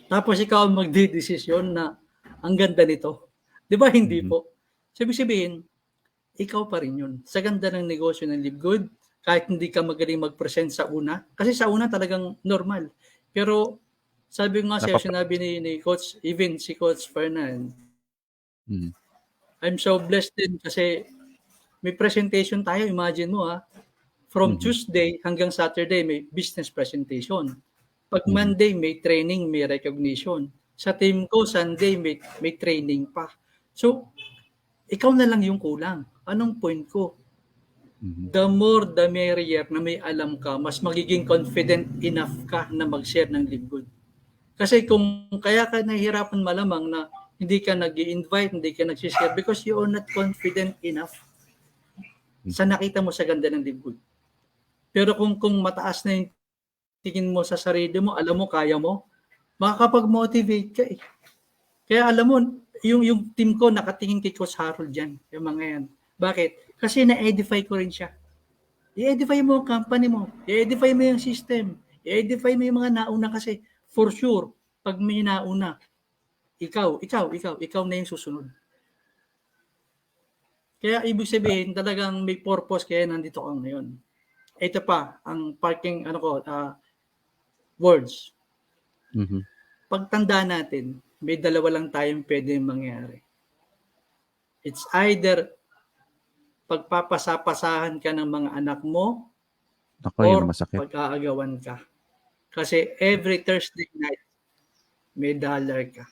Speaker 4: tapos ikaw ang magdidesisyon na ang ganda nito. Di ba hindi
Speaker 1: Mhm.
Speaker 4: po? Sabihin, ikaw pa rin yun. Sa ganda ng negosyo ng Live Good, kahit hindi ka magaling mag-present sa una, kasi sa una talagang normal. Pero sabi ko nga sa'yo, sinabi ni Coach, even si Coach Fernand,
Speaker 1: Mhm.
Speaker 4: I'm so blessed din kasi may presentation tayo, imagine mo from
Speaker 1: Mhm.
Speaker 4: Tuesday hanggang Saturday may business presentation. Pag
Speaker 1: Mhm.
Speaker 4: Monday may training, may recognition. Sa team ko, Sunday may training pa. So, ikaw na lang yung kulang. Anong point ko?
Speaker 1: Mhm.
Speaker 4: The more the merrier na may alam ka, mas magiging confident enough ka na mag-share ng Live Good. Kasi kung kaya ka nahihirapan malamang na hindi ka nag-i-invite, hindi ka nag-share because you are not confident enough sa nakita mo sa ganda ng Live Good. Pero kung mataas na yung tingin mo sa sarili mo, alam mo, kaya mo, makakapag-motivate ka eh. Kaya alam mo, yung team ko nakatingin kay Coach Harold dyan, yung mga yan. Bakit? Kasi na-edify ko rin siya. I-edify mo ang company mo. I-edify mo yung system. I-edify mo yung mga nauna kasi for sure, pag may nauna, ikaw na yung susunod. Kaya ibig sabihin, talagang may purpose kaya nandito ka ngayon. Ito pa, ang parking, words.
Speaker 1: Mhm.
Speaker 4: Pagtanda natin, may dalawa lang tayong pwedeng mangyari. It's either pagpapasapasahan ka ng mga anak mo
Speaker 1: Ako, yun
Speaker 4: or
Speaker 1: masakit.
Speaker 4: pag-aagawan ka. Kasi every Thursday night, may dollar ka.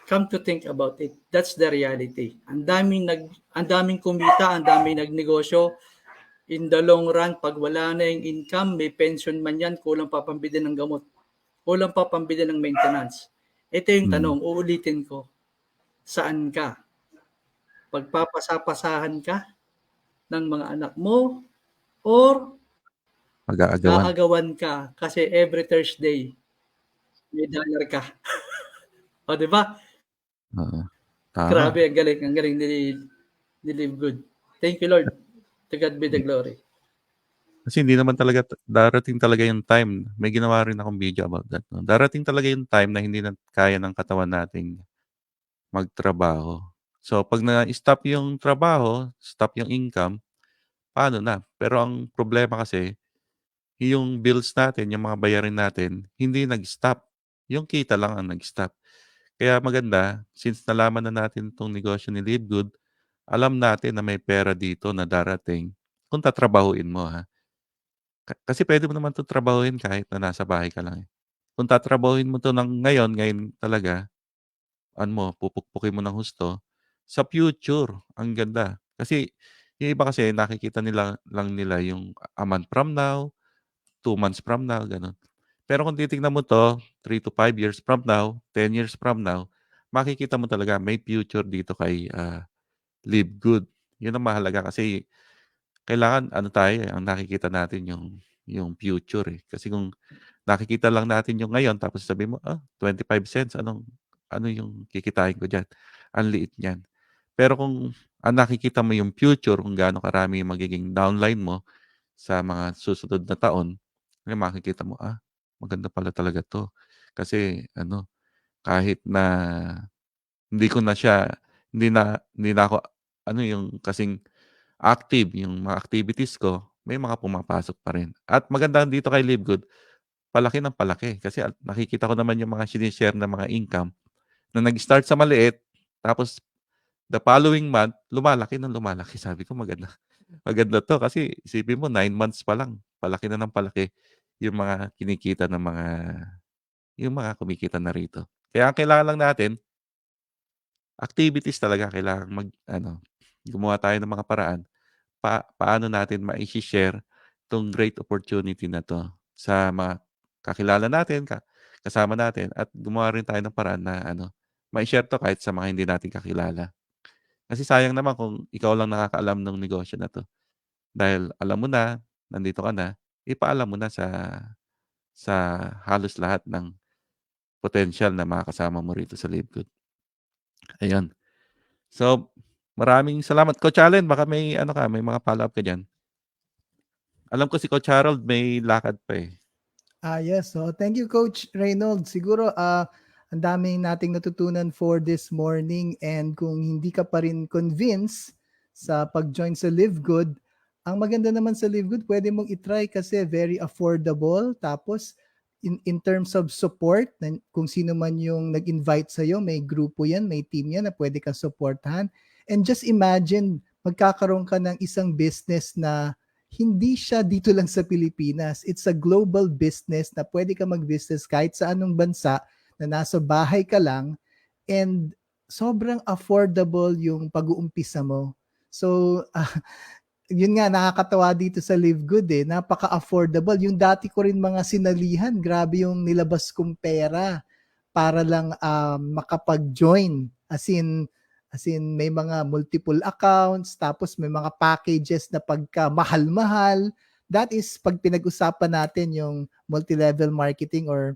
Speaker 4: Come to think about it, that's the reality. Ang daming kumita, ang daming nagnegosyo. In the long run, pag wala na yung income, may pension man yan, kulang pa pambili ng gamot. Kulang pa pambili ng maintenance. Ito yung tanong, uulitin ko. Saan ka? Pagpapasapasahan ka ng mga anak mo or
Speaker 1: Pag-aagawan.
Speaker 4: aagawan ka kasi every Thursday may dollar ka. O, di ba?
Speaker 1: Oo. Tama.
Speaker 4: Grabe, ang galing ni Live Good. Thank you, Lord. To God be the glory.
Speaker 1: Kasi hindi naman talaga darating talaga yung time. May ginawa rin akong video about that. No? Darating talaga yung time na hindi na kaya ng katawan nating magtrabaho. So, pag na-stop yung trabaho, stop yung income, paano na? Pero ang problema kasi, yung bills natin, yung mga bayarin natin, hindi nag-stop. Yung kita lang ang nag-stop. Kaya maganda, since nalaman na natin itong negosyo ni Live Good, alam natin na may pera dito na darating kung tatrabahuin mo. Kasi pwede mo naman 'tong trabahuhin kahit na nasa bahay ka lang, eh. Kung tatrabahuhin mo 'to ng ngayon talaga, ano mo, pupukpukin mo ng husto, sa future ang ganda. Kasi yung iba kasi nakikita nila yung a month from now, 2 months from now, gano'n. Pero kung titignan mo 'to, 3 to 5 years from now, 10 years from now, makikita mo talaga may future dito kay, Live Good. Yun ang mahalaga kasi kailangan ano tayo, ang nakikita natin yung future, eh. Kasi kung nakikita lang natin yung ngayon tapos sabihin mo, 25 cents ano yung kikitain ko diyan, ang liit niyan. Pero kung ang nakikita mo yung future, kung gaano karami yung magiging downline mo sa mga susunod na taon, eh, makikita mo, maganda pala talaga 'to. Kasi ano, kahit na hindi na ako ano yung kasing active yung mga activities ko, may mga pumapasok pa rin. At maganda dito kay Live Good, palaki ng palaki kasi nakikita ko naman yung mga shine-share na mga income na nag-start sa maliit tapos the following month lumalaki ng lumalaki. Sabi ko maganda, maganda 'to kasi isipin mo 9 months pa lang palaki na ng palaki yung mga kinikita ng yung mga kumikita na rito. Kaya ang kailangan lang natin activities talaga, kailangan mag-ano, gumawa tayo ng mga paraan paano natin mai-shi-share 'tong great opportunity na 'to sa mga kakilala natin, kasama natin at gumawa rin tayo ng paraan na ano, mai-share to kahit sa mga hindi natin kakilala. Kasi sayang naman kung ikaw lang nakakaalam ng negosyo na 'to. Dahil alam mo na, nandito ka na, ipaalam mo na sa halos lahat ng potensyal na mga kasama mo rito sa Live Good. Ayun. So, maraming salamat. Coach Allen, baka may ano ka, may mga follow-up ka diyan. Alam ko si Coach Harold may lakad pa, eh.
Speaker 2: Yes. So, thank you, Coach Reynold. Siguro, ang daming nating natutunan for this morning, and kung hindi ka pa rin convinced sa pag-join sa Live Good, ang maganda naman sa Live Good, pwede mong itry kasi very affordable. Tapos, in terms of support, kung sino man yung nag-invite sa'yo, may grupo yan, may team yan na pwede kang supportahan. And just imagine, magkakaroon ka ng isang business na hindi siya dito lang sa Pilipinas. It's a global business na pwede ka mag-business kahit sa anong bansa, na nasa bahay ka lang, and sobrang affordable yung pag-uumpisa mo. So, yun nga, nakakatawa dito sa Live Good eh. Napaka-affordable. Yung dati ko rin mga sinalihan, grabe yung nilabas kong pera para lang makapag-join. As in may mga multiple accounts, tapos may mga packages na pagka mahal-mahal. That is pag pinag-usapan natin yung multi-level marketing or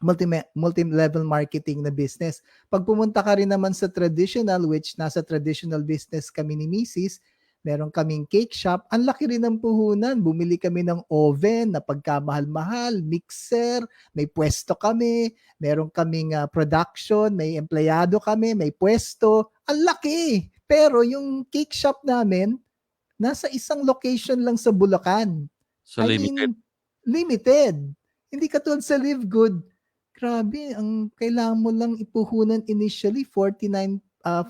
Speaker 2: multi-level marketing na business. Pag pumunta ka rin naman sa traditional, which nasa traditional business kami ni Mrs., meron kaming cake shop, ang laki rin ng puhunan. Bumili kami ng oven na pagkamahal-mahal, mixer, may pwesto kami, meron kaming production, may empleyado kami, may pwesto. Ang laki! Pero yung cake shop namin, nasa isang location lang sa Bulacan.
Speaker 1: So, limited.
Speaker 2: Limited. Hindi katulad sa Live Good. Grabe, ang kailangan mo lang ipuhunan initially $49.95.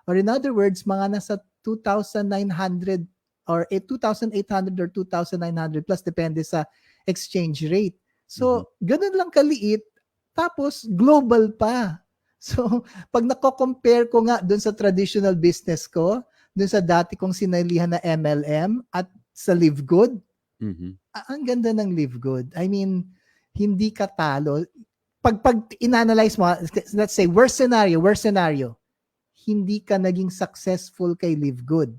Speaker 2: Or in other words, mga nasa 2,900 or 2,800 or 2,900 plus, depende sa exchange rate. So, ganun lang kaliit, tapos global pa. So, pag nako-compare ko nga dun sa traditional business ko, dun sa dati kong sinalihan na MLM at sa Live Good, ang ganda ng Live Good. I mean, hindi ka talo. Pag in-analyze mo, let's say, worst scenario, hindi ka naging successful kay Live Good.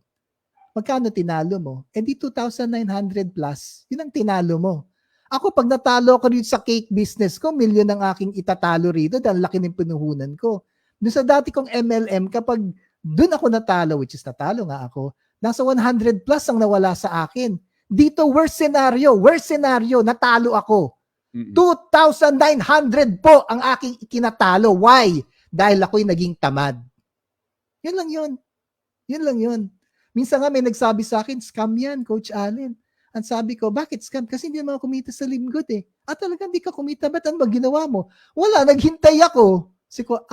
Speaker 2: Magkano tinalo mo? Eh di 2,900 plus. Yun ang tinalo mo. Ako, pag natalo ko rito sa cake business ko, milyon ang aking itatalo rito dahil laki ng pinuhunan ko. Doon sa dati kong MLM, kapag doon ako natalo, which is natalo nga ako, nasa 100 plus ang nawala sa akin. Dito, worst scenario, natalo ako. 2,900 po ang aking ikinatalo. Why? Dahil ako'y naging tamad. Yun lang yun. Minsan nga may nagsabi sa akin, scam yan, Coach Allen. Ang sabi ko, bakit scam? Kasi hindi naman ako kumita sa Live Good eh. Talagang hindi ka kumita, ba't ano ba ginawa mo? Wala, naghintay ako. Sabi ko,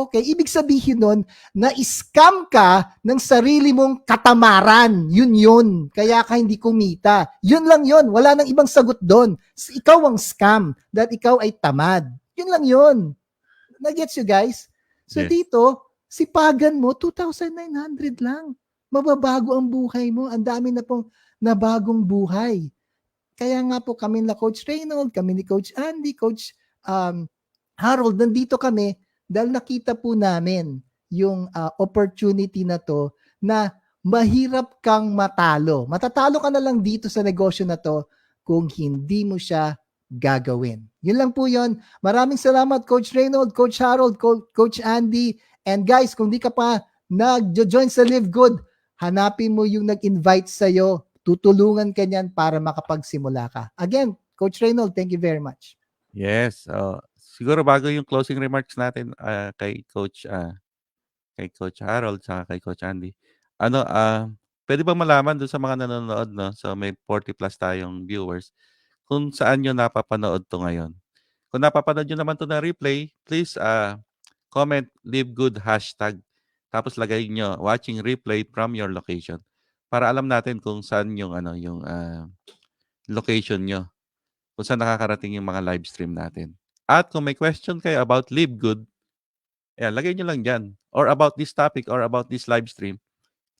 Speaker 2: okay. Ibig sabihin nun, na-scam ka ng sarili mong katamaran. Yun. Kaya ka hindi kumita. Yun lang yun. Wala nang ibang sagot doon. Ikaw ang scam dahil ikaw ay tamad. Yun lang yun. Nag-gets you guys? So
Speaker 1: Yes.
Speaker 2: dito, sipagan mo, 2,900 lang. Mababago ang buhay mo. Ang dami na pong nabagong buhay. Kaya nga po kami na Coach Reynold, kami ni Coach Andy, Coach Harold, nandito kami dahil nakita po namin yung opportunity na to na mahirap kang matalo. Matatalo ka na lang dito sa negosyo na to kung hindi mo siya gagawin. Yun lang po yun. Maraming salamat, Coach Reynold, Coach Harold, Coach Andy. And guys, kung di ka pa nag-join sa Live Good, hanapin mo yung nag-invite sa'yo. Tutulungan ka niyan para makapagsimula ka. Again, Coach Reynold, thank you very much.
Speaker 1: Yes. Siguro bago yung closing remarks natin kay Coach Harold saka kay Coach Andy. Pwede bang malaman doon sa mga nanonood, no? So may 40 plus tayong viewers kung saan nyo napapanood to ngayon. Kung napapanood nyo naman to na replay, please comment Live Good hashtag. Tapos lagay nyo watching replay from your location para alam natin kung saan yung location nyo. Kung saan nakakarating yung mga live stream natin. At kung may question kayo about Live Good, lagay nyo lang dyan. Or about this topic or about this live stream,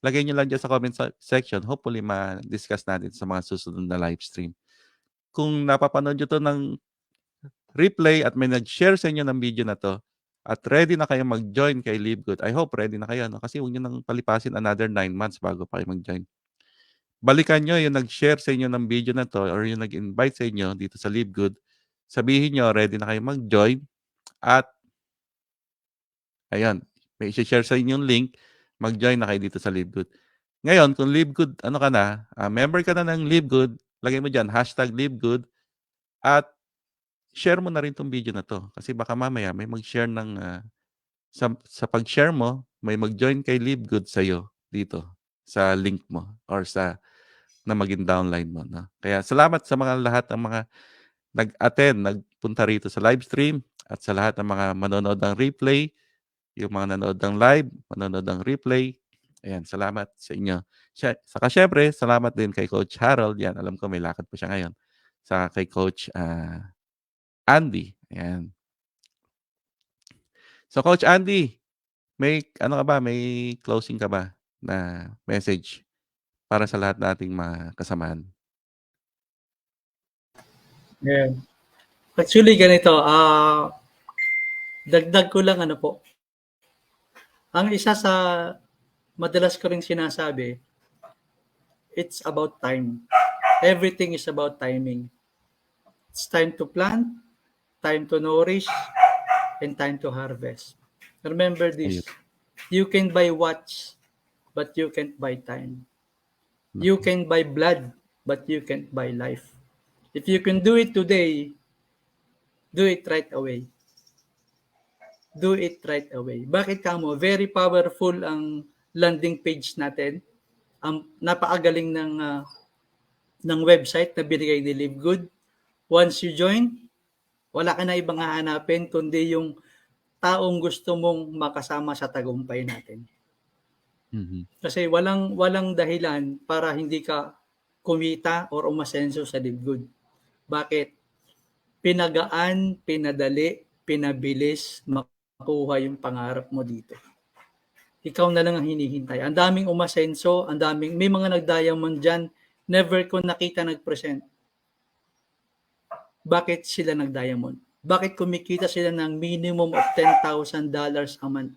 Speaker 1: lagay nyo lang dyan sa comment section. Hopefully, ma-discuss natin sa mga susunod na live stream. Kung napapanood nyo to ng replay at may nag-share sa inyo ng video na to at ready na kayo mag-join kay Live Good. I hope ready na kayo, no? Kasi huwag nyo nang palipasin another 9 months bago pa kayo mag-join. Balikan nyo yung nag-share sa inyo ng video na to or yung nag-invite sa inyo dito sa Live Good. Sabihin nyo, ready na kayo mag-join at ayan, may i-share sa inyo yung link, mag-join na kayo dito sa Live Good. Ngayon, kung Live Good, ano ka na, member ka na ng Live Good, lagay mo dyan, #LiveGood at share mo na rin tong video na to. Kasi baka mamaya may mag-share ng, sa pag-share mo, may mag-join kay Live Good sa'yo dito sa link mo or sa na maging downline mo. No? Kaya salamat sa mga lahat ng mga nag-attend, nagpunta rito sa live stream at sa lahat ng mga manonood ng replay, yung mga nanonood ng live, manonood ng replay. Ayan, salamat sa inyo. Saka syempre, salamat din kay Coach Harold. Yan, alam ko may lakad pa siya ngayon. Sa kay Coach Andy. Ayan. So Coach Andy, may ano ka ba? May closing ka ba na message para sa lahat nating mga kasamahan?
Speaker 4: Yeah. Actually, ganito, dagdag ko lang ano po. Ang isa sa madalas ko rin sinasabi, it's about time. Everything is about timing. It's time to plant, time to nourish, and time to harvest. Remember this, you can buy watch, but you can't buy time. You can buy blood, but you can't buy life. If you can do it today, do it right away. Do it right away. Bakit kamo? Very powerful ang landing page natin. Napakagaling ng website na binigay ni Live Good. Once you join, wala ka na ibang hahanapin kundi yung taong gusto mong makasama sa tagumpay natin. Kasi walang dahilan para hindi ka kumita or umasenso sa Live Good. Bakit? Pinagaan, pinadali, pinabilis, makuha yung pangarap mo dito. Ikaw na lang ang hinihintay. Ang daming umasenso, may mga nag-diamond dyan, never ko nakita nag-present. Bakit sila nag-diamond? Bakit kumikita sila ng minimum of $10,000 a month?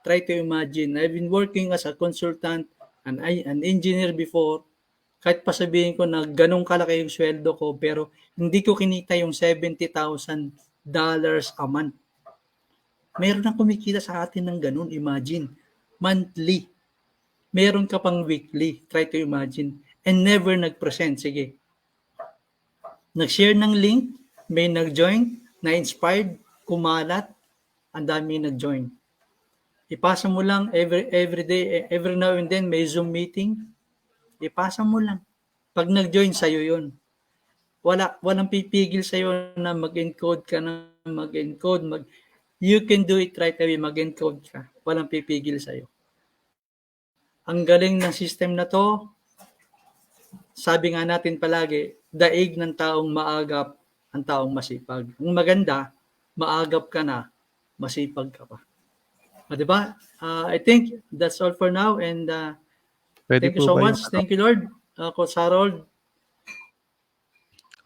Speaker 4: Try to imagine, I've been working as a consultant, an engineer before, kahit pa sabihin ko na ganun kalaki yung sweldo ko, pero hindi ko kinita yung $70,000 a month. Meron na kumikita sa atin ng ganun, imagine. Monthly. Meron ka pang weekly, try to imagine. And never nag-present, sige. Nag-share ng link, may nag-join, na-inspired, kumalat, ang dami nag-join. Ipasa mo lang every day, every now and then may Zoom meeting. Ipasa mo lang. Pag nag-join sa'yo yun. Walang pipigil sa'yo na mag-encode ka na mag-encode. You can do it right away, mag-encode ka. Walang pipigil sa'yo. Ang galing ng system na to, sabi nga natin palagi, daig ng taong maagap ang taong masipag. Ang maganda, maagap ka na, masipag ka pa. Diba? I think that's all for now and thank you so much. Thank you, Lord. Coach Harold.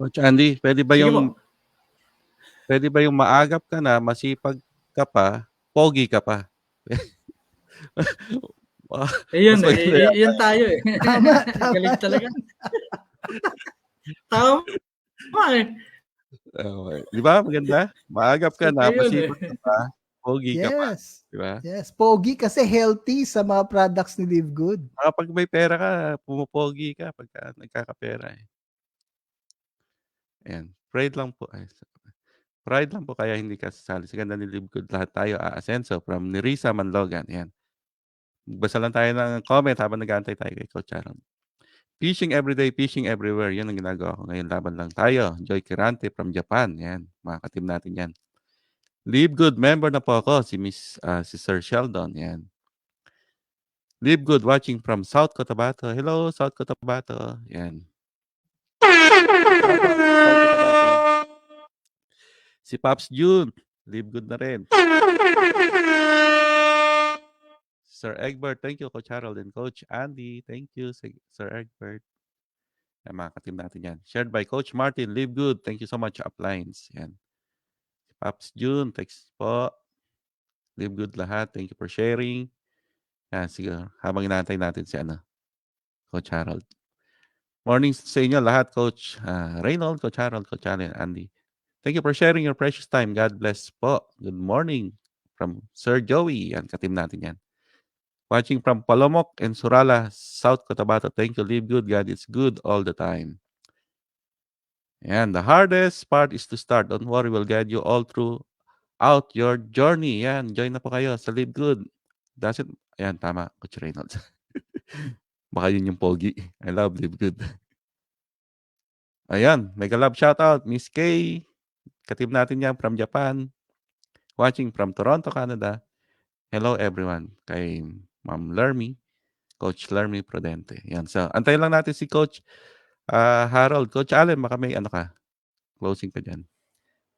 Speaker 1: Coach Andy, pwede ba yung maagap ka na, masipag ka pa, pogi ka pa?
Speaker 4: Ayun, yun tayo eh.
Speaker 2: Tama.
Speaker 4: Galing talaga. Tama eh.
Speaker 1: Okay. Di ba? Maganda? Maagap ka na, masipag ka pa, pogi ka pa. Di ba?
Speaker 2: Yes, pogi kasi healthy sa mga products ni Live Good.
Speaker 1: Kapag may pera ka, pumopogi ka pagka nagkakapera eh. Ayan. Pride lang po kaya hindi ka sasali. Sa ganda ni Live Good, lahat tayo aasenso from Nerissa Manlogan. Ayan. Magbasa lang tayo ng comment habang nag-aantay tayo kay Coach Aaron. Fishing everyday, fishing everywhere. Yan ang ginagawa ko ngayon. Laban lang tayo. Joy Kirante from Japan. Yan. Mga ka-team natin yan. Live Good, member na po ako. Si Sir Sheldon. Yan. Live Good, watching from South Cotabato. Hello, South Cotabato. Yan. Si Pops June. Live Good na rin. Sir Egbert, thank you, Coach Harold and Coach Andy. Thank you, Sir Egbert. Yan, mga ka-team natin yan. Shared by Coach Martin, Live Good. Thank you so much, Uplines. Yan. Pops June, text po. Live good lahat. Thank you for sharing. Yan, sige. Habang inaantay natin si Coach Harold. Morning sa inyo lahat, Coach Reynold, Coach Harold, Coach Allen, Andy. Thank you for sharing your precious time. God bless po. Good morning from Sir Joey. Yan, katim natin yan. Watching from Palomok and Surala, South Cotabato. Thank you. Live good. God is good all the time. And the hardest part is to start. Don't worry, we'll guide you all throughout your journey. Yan, join na po kayo sa Live Good. That's it. Ayan, tama, Coach Reynolds. Baka yun yung pogi. I love Live Good. Ayan, mega love shoutout, Miss Kay. Katib natin yan from Japan. Watching from Toronto, Canada. Hello everyone. Kay Ma'am Lermy, Coach Lermy Prudente. Yan, so antayin lang natin si Coach Harold. Coach Allen, baka may closing ka dyan.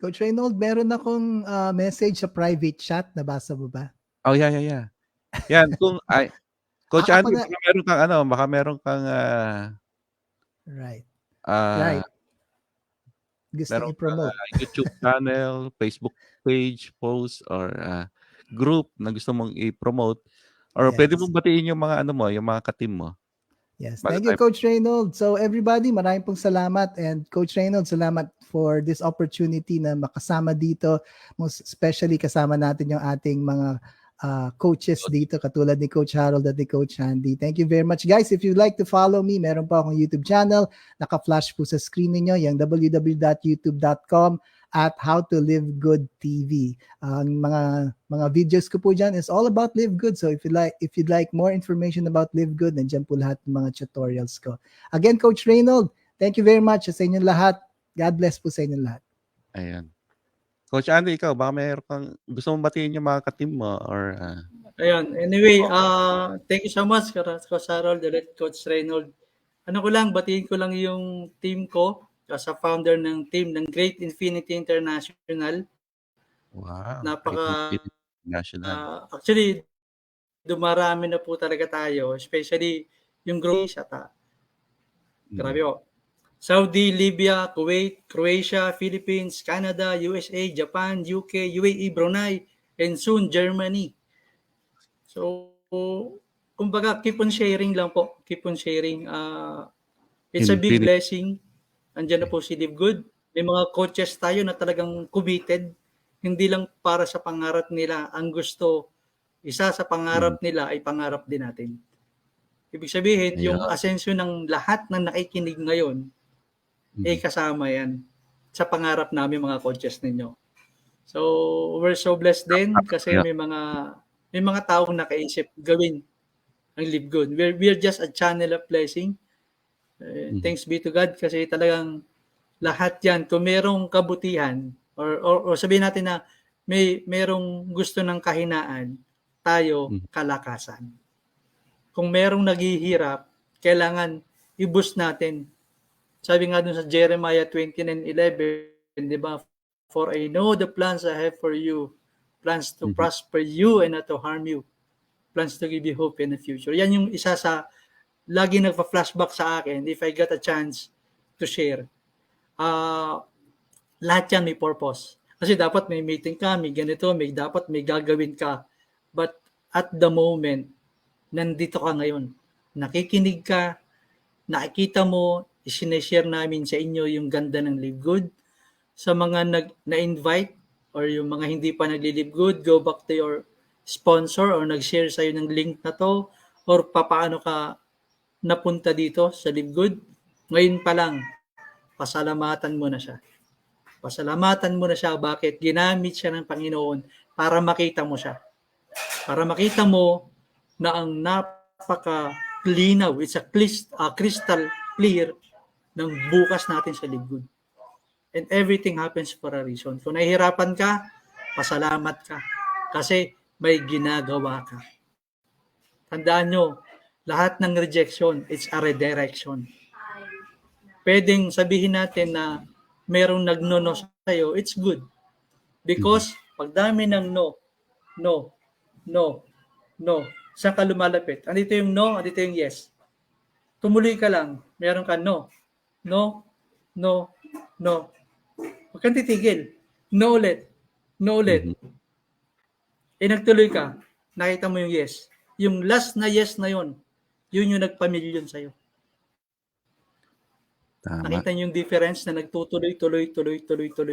Speaker 2: Coach Reynold, meron akong message sa private chat. Nabasa mo ba?
Speaker 1: Oh, yeah. Yan, Coach
Speaker 2: Ako
Speaker 1: Andy,
Speaker 2: na-
Speaker 1: baka meron kang
Speaker 2: Right.
Speaker 1: ah,
Speaker 2: Gusto
Speaker 1: meron kang
Speaker 2: i-promote.
Speaker 1: YouTube channel, Facebook page, post, or group na gusto mong i-promote. Or
Speaker 2: Yes.
Speaker 1: pwede mong batiin yung mga yung mga ka-team mo.
Speaker 2: Yes.
Speaker 1: Bago
Speaker 2: Thank you,
Speaker 1: tayo-
Speaker 2: Coach Reynold. So everybody, maraming pong salamat. And Coach Reynold, salamat for this opportunity na makasama dito. Most especially kasama natin yung ating mga coaches dito, katulad ni Coach Harold at ni Coach Andy. Thank you very much. Guys, if you'd like to follow me, meron pa akong YouTube channel. Naka-flash po sa screen ninyo, yung www.youtube.com at How to Live Good TV. Ang mga videos ko po dyan is all about Live Good. So if you'd like more information about Live Good, nandiyan po lahat ng mga tutorials ko. Again, Coach Reynold, thank you very much sa inyong lahat. God bless po sa inyong lahat.
Speaker 1: Ayan. Coach Andy, ikaw, baka mayroon kang gusto mong batiin yung mga ka-team mo or
Speaker 4: Ayun. Anyway, thank you so much, Coach Harold, and Coach Reynold. Ko lang, batiin ko lang yung team ko as a founder ng team ng Great Infinity International.
Speaker 1: wow,
Speaker 4: Napaka-
Speaker 1: national.
Speaker 4: Actually, dumarami na po talaga tayo, especially yung group siya. Grabe po. Saudi, Libya, Kuwait, Croatia, Philippines, Canada, USA, Japan, UK, UAE, Brunei, and soon Germany. So, kumbaga, keep on sharing lang po. Keep on sharing. It's a big blessing. Andiyan na po si Live Good. May mga coaches tayo na talagang committed. Hindi lang para sa pangarap nila. Ang gusto, isa sa pangarap nila ay pangarap din natin. Ibig sabihin, yung asensyon ng lahat ng nakikinig ngayon, kasama yan sa pangarap namin mga coaches ninyo. So, we're so blessed din kasi may mga taong nakaisip gawin ang Live Good. We're just a channel of blessing. Thanks be to God kasi talagang lahat yan, kung merong kabutihan or sabihin natin na merong gusto ng kahinaan, tayo kalakasan. Kung merong naghihirap, kailangan i-boost natin. Sabi nga dun sa Jeremiah 29:11, di ba? For I know the plans I have for you, plans to prosper you and not to harm you, plans to give you hope in the future. Yan yung isa sa lagi nagpa-flashback sa akin if I get a chance to share. Lahat yan may purpose. Kasi dapat may meeting ka, may ganito, dapat may gagawin ka. But at the moment, nandito ka ngayon. Nakikinig ka, nakikita mo, isineshare namin sa inyo yung ganda ng Live Good. Sa mga na-invite or yung mga hindi pa nagli-Live Good, go back to your sponsor or nag-share sa'yo ng link na to or papaano ka napunta dito sa Live Good. Ngayon pa lang, pasalamatan mo na siya. Pasalamatan mo na siya. Bakit? Ginamit siya ng Panginoon para makita mo siya. Para makita mo na ang napaka-linaw, it's a crystal clear ng bukas natin sa Live Good. And everything happens for a reason. Kung nahihirapan ka, pasalamat ka. Kasi may ginagawa ka. Tandaan nyo, lahat ng rejection, it's a redirection. Pwedeng sabihin natin na merong nagno-no sa'yo, it's good. Because pag dami ng no, saan ka lumalapit? Andito yung no, andito yung yes. Tumuloy ka lang, meron ka no. Huwag kang titigil. No ulit. No ulit. Nagtuloy ka, nakita mo yung yes. Yung last na yes na yun yung nagpamilyon sa'yo.
Speaker 1: Tama.
Speaker 4: Nakita niyo yung difference na nagtutuloy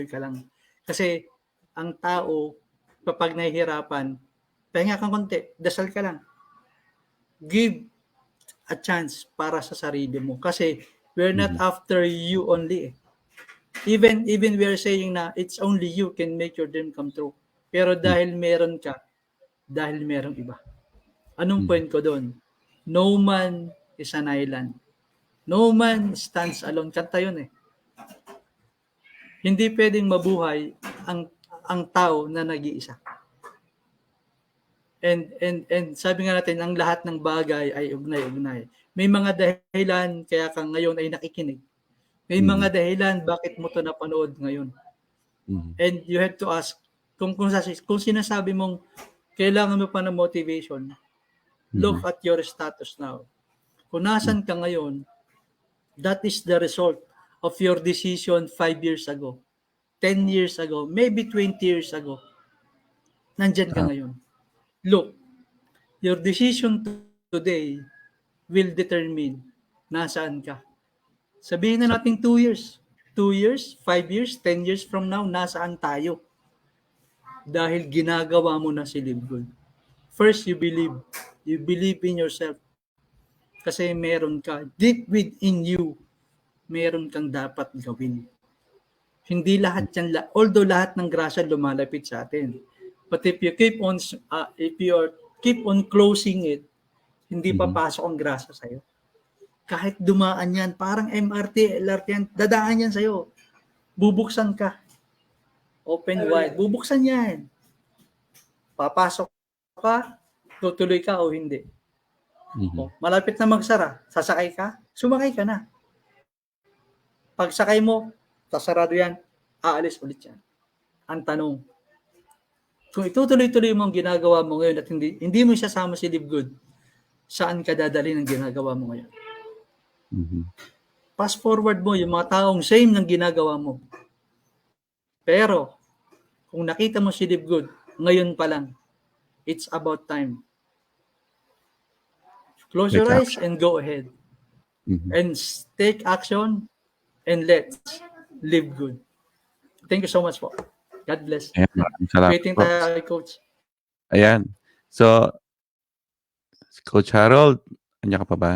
Speaker 4: ka lang. Kasi ang tao, kapag nahihirapan, pahinga kang konti, dasal ka lang. Give a chance para sa sarili mo. Kasi we're not after you only. Even we are saying na it's only you can make your dream come true. Pero dahil meron ka, dahil merong iba. Anong point ko doon? No man is an island. No man stands alone. Kanta yun eh. Hindi pwedeng mabuhay ang tao na nag-iisa. And sabi nga natin, ang lahat ng bagay ay ugnay-ugnay. May mga dahilan kaya ka ngayon ay nakikinig. May mga dahilan bakit mo to napanood ngayon. And you have to ask, kung sinasabi mong kailangan mo pa ng motivation, look at your status now. Kung nasan ka ngayon, that is the result of your decision 5 years ago, 10 years ago, maybe 20 years ago. Nandyan ka ngayon. Look, your decision today will determine nasaan ka. Sabihin na natin 2 years. 2 years, 5 years, 10 years from now, nasaan tayo? Dahil ginagawa mo na si Live Good. First, you believe. You believe in yourself. Kasi meron ka. Deep within you, meron kang dapat gawin. Hindi lahat yan, although lahat ng grasya lumalapit sa atin. But if you keep on closing it, hindi papasok ang grasya sa'yo. Kahit dumaan yan, parang MRT, LRT yan, dadaan yan sa'yo. Bubuksan ka. Open wide. Bubuksan yan. Papasok ka, tutuloy ka o hindi. O, malapit na magsara, sasakay ka, sumakay ka na. Pag sakay mo, sasarado yan, aalis ulit yan. Ang tanong, kung itutuloy-tuloy mo ang ginagawa mo ngayon at hindi mo isasama si Live Good, saan ka dadali ng ginagawa mo ngayon? Fast forward mo yung mga taong same ng ginagawa mo. Pero, kung nakita mo si Live Good, ngayon pa lang, it's about time. Close your eyes and go ahead. And take action and let's live good. Thank you so much po. God bless.
Speaker 1: Ayan, maraming salamat
Speaker 4: Waiting
Speaker 1: po.
Speaker 4: tayo, Coach.
Speaker 1: Ayan. So, Coach Harold, anya ka pa ba?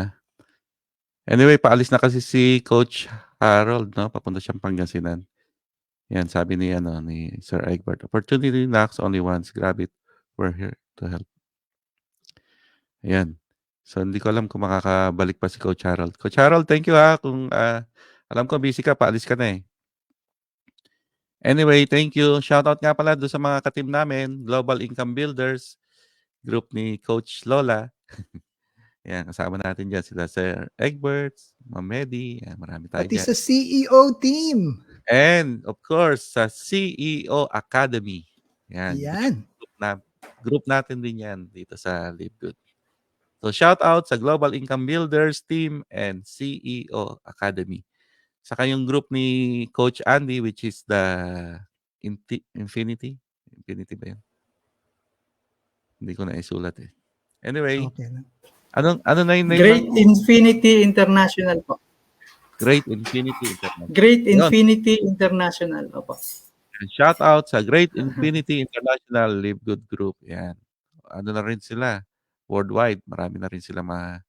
Speaker 1: Anyway, paalis na kasi si Coach Harold, no? Papunta siyang Pangasinan. Yan, sabi ni Sir Egbert. Opportunity knocks only once. Grab it. We're here to help. Ayan. So, hindi ko alam kung makakabalik pa si Coach Harold. Coach Harold, thank you ha. Kung alam ko busy ka, paalis ka na eh. Anyway, thank you. Shoutout nga pala doon sa mga ka-team namin, Global Income Builders, group ni Coach Lola. Yan, kasama natin dyan sila Sir Egbert, Ma'am Medi, marami tayo
Speaker 2: Pati
Speaker 1: dyan.
Speaker 2: sa CEO team.
Speaker 1: And of course, sa CEO Academy. Yan. Group natin din yan dito sa Live Good. So shout out sa Global Income Builders team and CEO Academy. Saka yung group ni Coach Andy, which is the Infinity. Infinity ba yun? Hindi ko na isulat eh. Anyway,
Speaker 2: Okay.
Speaker 1: ano na yung name?
Speaker 4: Great Infinity International po.
Speaker 1: Great Infinity International.
Speaker 4: Great Infinity International. Opo.
Speaker 1: Shout out sa Great Infinity International Live Good Group. Yan. Ano na rin sila? Worldwide. Marami na rin sila mga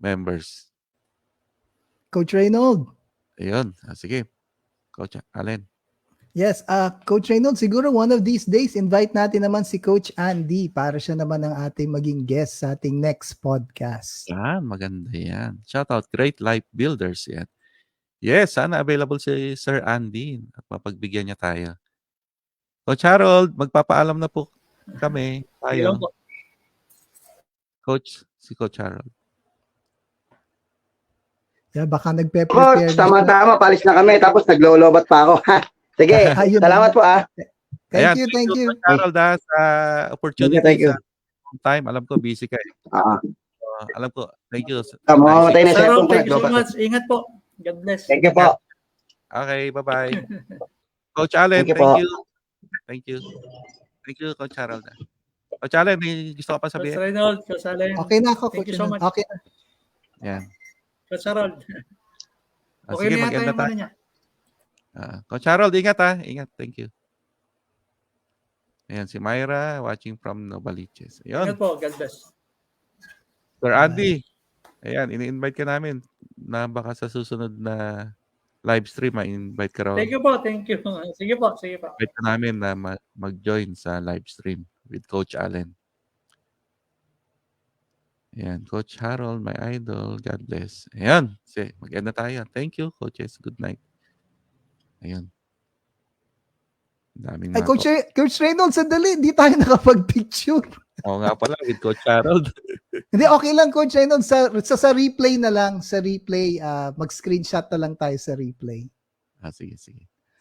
Speaker 1: members.
Speaker 2: Coach Reynold.
Speaker 1: Ayun. Sige. Coach Allen.
Speaker 2: Yes, Coach Reynold, siguro one of these days, invite natin naman si Coach Andy para siya naman ang ating maging guest sa ating next podcast.
Speaker 1: Yan. Maganda yan. Shout out Great Life Builders. Yan. Yes, sana available si Sir Andy at mapagbigyan niya tayo. Coach Harold, magpapaalam na po kami. Tayo. Coach, si Coach Harold.
Speaker 2: Yeah, baka nagpe-prepare.
Speaker 3: Coach, tama-tama, palis na kami, tapos naglolobat pa ako. Sige, salamat po
Speaker 2: Thank you.
Speaker 1: Coach Harold sa opportunity.
Speaker 3: Thank you.
Speaker 1: Sa time. Alam ko, busy ka eh. Alam ko, thank you.
Speaker 3: Mamatay na siya.
Speaker 4: Thank you so much. Ingat po. God bless.
Speaker 3: Thank you po.
Speaker 1: Okay, bye-bye. Coach Allen,
Speaker 3: Thank you
Speaker 1: thank
Speaker 3: po.
Speaker 1: you. Thank you. Thank you, Coach Harold. Coach Allen, may gusto ka pa
Speaker 4: Coach
Speaker 1: sabihin?
Speaker 4: Reynold, Coach Allen.
Speaker 2: Okay na ako,
Speaker 4: Thank
Speaker 2: Coach
Speaker 4: you so
Speaker 2: Reynolds.
Speaker 4: much.
Speaker 2: Okay na.
Speaker 1: Yan.
Speaker 4: Coach Harold. Okay
Speaker 1: Sige,
Speaker 4: na yata
Speaker 1: mag-end na
Speaker 4: yung
Speaker 1: tayo.
Speaker 4: ano niya.
Speaker 1: Coach Harold, ingat ha. Ingat. Thank you. Ayan, si Myra watching from Novaliches. Ayun.
Speaker 4: Ingat po, God bless.
Speaker 1: Sir Andy. Ayan, ini-invite ka namin na baka sa susunod na live stream, invite ka raw.
Speaker 4: Thank you po, thank you. Sige po, sige po.
Speaker 1: Invite ka namin na mag-join sa live stream with Coach Allen. Ayan, Coach Harold, my idol. God bless. Ayan, mag-end na tayo. Thank you, coaches. Good night. Ayun. Daming
Speaker 2: Ay,
Speaker 1: mga
Speaker 2: Coach Reynolds, sandali. Hindi tayo nakapag-picture.
Speaker 1: Oo nga pala, with Coach Harold.
Speaker 2: Hindi, okay lang, Coach Reynolds. Sa replay na lang. Sa replay, mag-screenshot na lang tayo sa replay.
Speaker 1: Sige.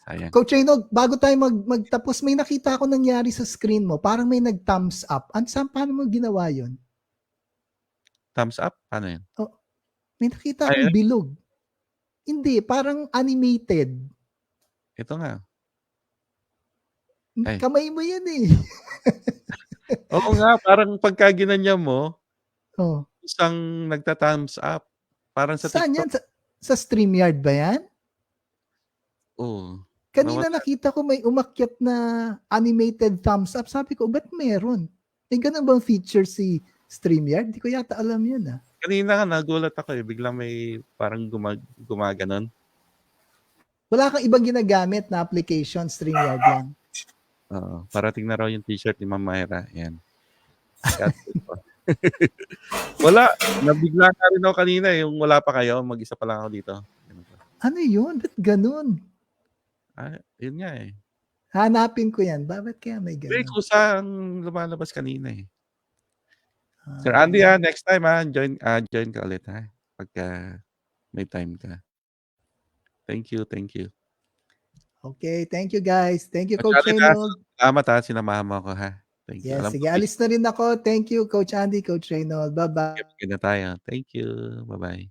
Speaker 1: Sayang.
Speaker 2: Coach Reynolds, bago tayo magtapos, may nakita ako nangyari sa screen mo. Parang may nag-thumbs up. Paano mo ginawa yun?
Speaker 1: Thumbs up? Paano yun?
Speaker 2: May nakita akong bilog. Hindi, parang animated.
Speaker 1: Ito nga. Ay.
Speaker 2: Kamay mo yan eh.
Speaker 1: Oo nga, parang pagka ginanya mo,
Speaker 2: Oh.
Speaker 1: isang nagta-thumbs up. Parang sa
Speaker 2: Saan yan?
Speaker 1: TikTok.
Speaker 2: Sa StreamYard ba yan?
Speaker 1: Oo.
Speaker 2: Kanina nakita ko may umakyat na animated thumbs up. Sabi ko, ba't meron? May ganun bang feature si StreamYard? Hindi ko yata alam yun ah.
Speaker 1: Kanina nagulat ako eh. Biglang may parang gumaganon.
Speaker 2: Wala kang ibang ginagamit na application, StreamYard lang.
Speaker 1: Oo. Parating na raw yung t-shirt ni Ma'am Myra. Yan. Wala. Nabigla ka rin ako kanina. Yung wala pa kayo. Mag-isa pa lang ako dito.
Speaker 2: Ano yun? Ba't ganun?
Speaker 1: Yun nga eh.
Speaker 2: Hanapin ko yan. Bakit kaya may
Speaker 1: May
Speaker 2: ganun?
Speaker 1: kusa ang lumalabas kanina eh. Sir Andy next time join ka ulit ha. Pagka may time ka. Thank you.
Speaker 2: Okay, thank you guys. Thank you,
Speaker 1: Coach
Speaker 2: Coach
Speaker 1: Andy,
Speaker 2: Reynolds.
Speaker 1: Salamat ha, sinamahan mo ako ha. Thank you.
Speaker 2: Yes, sige, alis na rin ako. Thank you, Coach Andy, Coach Reynolds. Bye-bye.
Speaker 1: Sige na tayo. Thank you. Bye-bye.